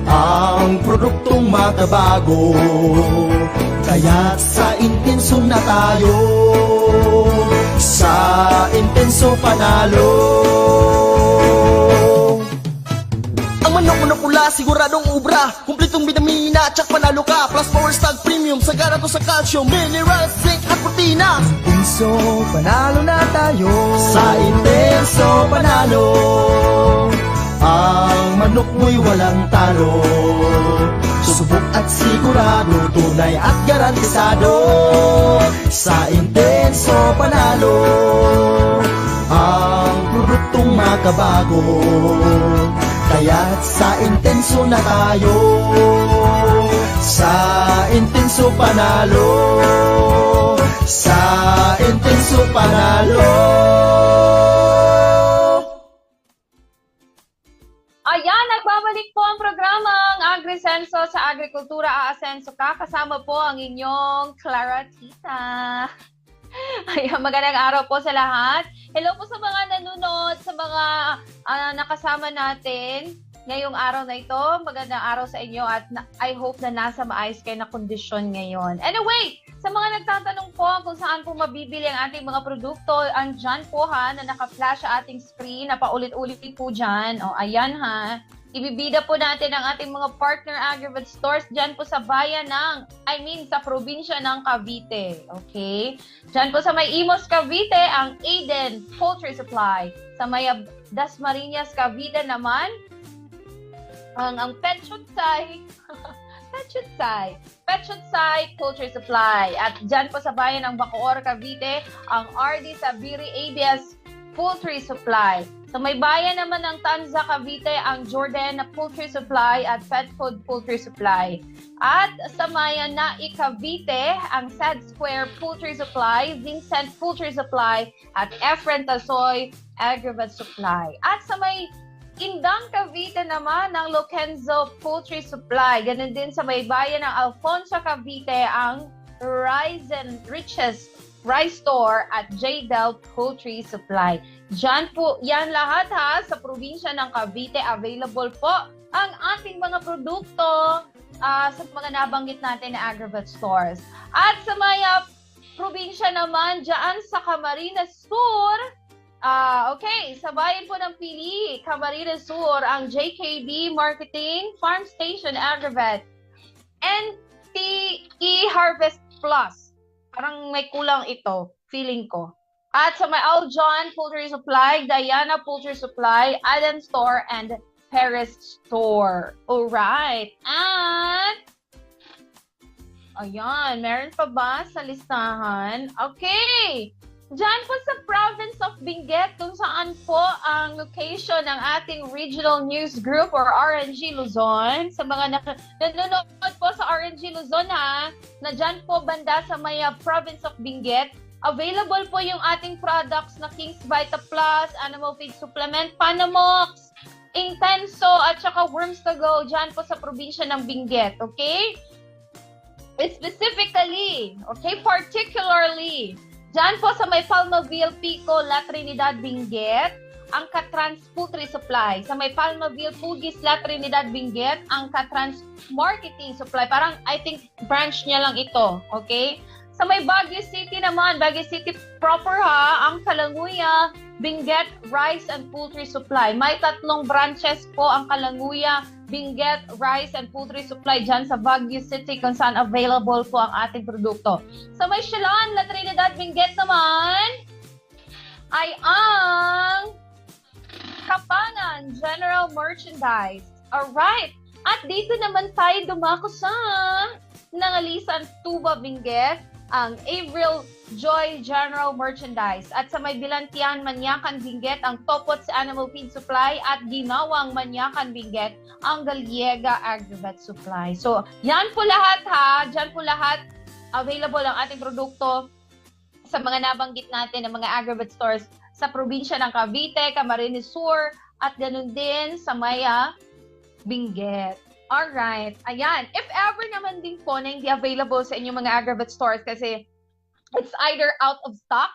ang produktong makabago. Kaya't sa intenso na tayo, sa intenso panalo. Ang manok pula, siguradong ubra, kumpletong bitamina, tsak panalo ka. Plus Power Stag Premium, sagana to sa calcium, mineral, zinc at protina. Intenso, panalo na tayo. Sa intenso panalo, ang manok mo'y walang talo. Subok at sigurado, tunay at garantisado. Sa intenso panalo, ang produktong makabago. Kaya't sa intenso na tayo, sa intenso panalo, sa intenso panalo. Ayan, nagbabalik po ang programang Agrisenso sa Agrikultura Aasenso ka. Kasama po ang inyong Clara Tita. Ayan, magandang araw po sa lahat. Hello po sa mga nanonood, sa mga nakasama natin ngayong araw na ito. Magandang araw sa inyo at I hope na nasa maayos kayo na kondisyon ngayon. Anyway, sa mga nagtatanong po kung saan po mabibili ang ating mga produkto, andyan po ha, na naka-flash sa ating screen, na paulit-ulit po dyan. O, ayan ha. Ibibida po natin ang ating mga partner Agrivet stores dyan po sa bayan ng, sa probinsya ng Cavite. Okay? Dyan po sa may Imos, Cavite, ang Aiden Poultry Supply. Sa may Dasmariñas, Cavite naman, ang Petchutsay, Petchutsay Poultry Supply. At dyan po sa bayan ng Bacoor, Cavite, ang RD Sabiri ABS Poultry Supply. Sa may bayan naman ng Tanza, Cavite, ang Jordan Poultry Supply at Pet Food Poultry Supply. At sa Mayan na Cavite, ang Sad Square Poultry Supply, Vincent Poultry Supply, at Efren Tasoy Agrivet Supply. At sa may Indang, Cavite naman, ang Lokenzo Poultry Supply. Ganun din sa may bayan ng Alfonso, Cavite, ang Rise and Riches Rice Store at J-Del Poultry Supply. Diyan po, yan lahat ha, sa probinsya ng Cavite, available po ang ating mga produkto sa mga nabanggit natin na Agrivet stores. At sa mga probinsya naman, dyan sa Camarines Sur, sa bayan po ng Pili, Camarines Sur, ang JKB Marketing Farm Station Agrivet, NTE Harvest Plus. Parang may kulang ito, feeling ko. At sa may Aljon Poultry Supply, Diana Poultry Supply, Adam Store, and Paris Store. Alright. At, ayan, meron pa ba sa listahan? Okay. Diyan po sa province of Benguet, kung saan po ang location ng ating regional news group or RNG Luzon. Sa mga nanonood po sa RNG Luzon ha, na dyan po banda sa may province of Benguet, available po yung ating products na King's Vita Plus, Animal Feed Supplement, Panamox, Intenso, at saka Worms to Go dyan po sa probinsya ng Benguet, okay? Specifically, okay, particularly, dyan po sa may Palmaville, Pico, La Trinidad, Benguet, ang Catrans Poultry Supply. Sa may Palmaville, Pugis, La Trinidad, Benguet, ang Catrans Marketing Supply. Parang, I think, branch niya lang ito. Okay? Sa may Baguio City naman, Baguio City proper ha, ang Kalanguya, Benguet, Rice and Poultry Supply. May 3 branches po ang Kalanguya, Benguet, Rice and Poultry Supply dyan sa Baguio City kung saan available po ang ating produkto. Sa may Silan, La Trinidad, Benguet naman ay ang Kapangan General Merchandise. Alright. At dito naman tayo dumako sa Nangalisan, Tuba, Benguet, ang Avril Joy General Merchandise. At sa may Bilantian, Manyakan, Benguet, ang Topots Animal Feed Supply at Ginawang, Manyakan, Benguet, ang Galliega Agrivet Supply. So, yan po lahat ha. Dyan po lahat available ang ating produkto sa mga nabanggit natin ng mga Agrivet stores sa probinsya ng Cavite, Camarines Sur, at ganun din sa Maya, Benguet. Alright, ayan. If ever naman din po na hindi available sa inyong mga Agravet stores kasi it's either out of stock,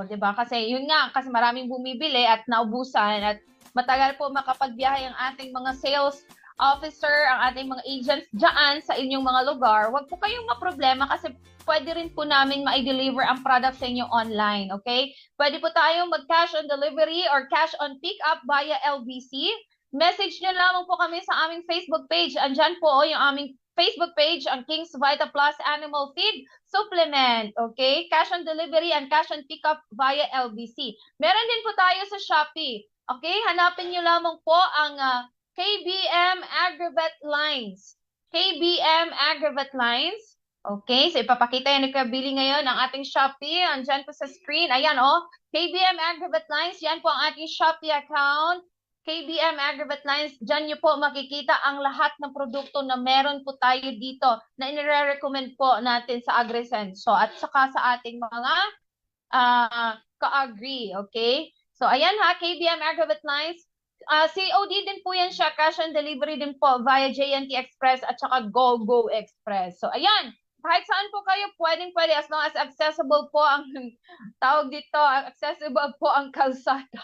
di ba? Kasi yun nga, kasi maraming bumibili at naubusan at matagal po makapagbiyahe ang ating mga sales officer, ang ating mga agents dyan sa inyong mga lugar. Huwag po kayong maproblema kasi pwede rin po namin ma-deliver ang product sa inyo online, okay? Pwede po tayong mag-cash on delivery or cash on pick-up via LBC. Message nyo lamang po kami sa aming Facebook page. Andyan po yung aming Facebook page, ang King's Vita Plus Animal Feed Supplement. Okay? Cash on delivery and cash on pickup via LBC. Meron din po tayo sa Shopee. Okay? Hanapin nyo lamang po ang KBM Agravet Lines. KBM Agravet Lines. Okay? So ipapakita yan ni Kabili ngayon ang ating Shopee. Andyan po sa screen. Ayan KBM Agravet Lines. Yan po ang ating Shopee account. KBM Agravet Lines, dyan nyo po makikita ang lahat ng produkto na meron po tayo dito na inire-recommend po natin sa AgriSenso at saka sa ating mga ka-agri, okay? So, ayan KBM Agravet Lines. COD din po yan siya, cash on delivery din po via JNT Express at saka GoGo Express. So, ayan, kahit saan po kayo, pwede as long as accessible po ang tawag dito, accessible po ang kalsada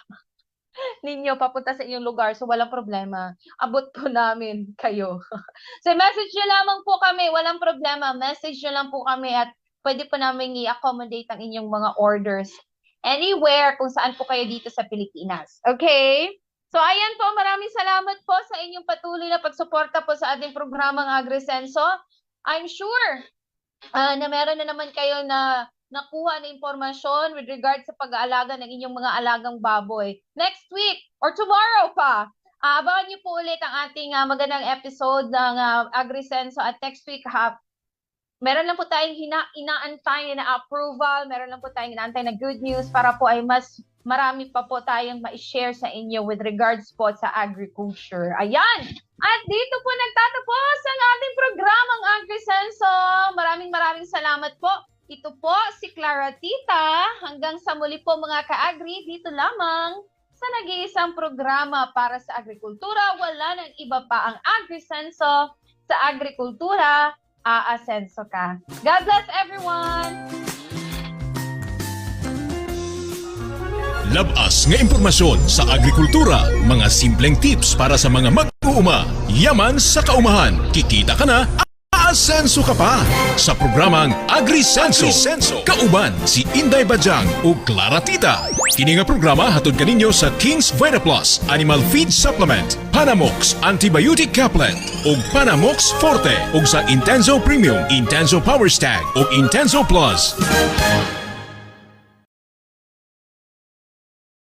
ninyo papunta sa inyong lugar, so walang problema. Abot po namin kayo. So message nyo lamang po kami, walang problema. Message nyo lang po kami at pwede po namin i-accommodate ang inyong mga orders anywhere kung saan po kayo dito sa Pilipinas. Okay? So ayan po, maraming salamat po sa inyong patuloy na pagsuporta po sa ating programang AgriSenso. I'm sure na meron na naman kayo na nakuha na impormasyon with regard sa pag-aalaga ng inyong mga alagang baboy. Next week or tomorrow pa, abangan niyo po ulit ang ating magandang episode ng AgriSenso at next week meron lang po tayong inaantay na approval, meron lang po tayong inaantay na good news para po ay mas marami pa po tayong ma-share sa inyo with regards po sa agriculture. Ayan! At dito po nagtatapos ang ating programang AgriSenso. Maraming salamat po. Ito po si Clara Tita. Hanggang sa muli po mga ka-agri, dito lamang sa nag-iisang programa para sa agrikultura. Wala nang iba pa ang AgriSenso. Sa agrikultura, aasenso ka. God bless everyone! Labas nga impormasyon sa agrikultura, mga simpleng tips para sa mga mag-uuma. Yaman sa kaumahan, kikita ka na, aasenso ka pa. Sa programang AgriSenso, kauban si Inday Bajang o Clara Tita. Kini nga programa hatod kaninyo sa King's Vita Plus Animal Feed Supplement, Panamox Antibiotic Caplet ug Panamox Forte ug sa Intenso Premium, Intenso Power Stag ug Intenso Plus.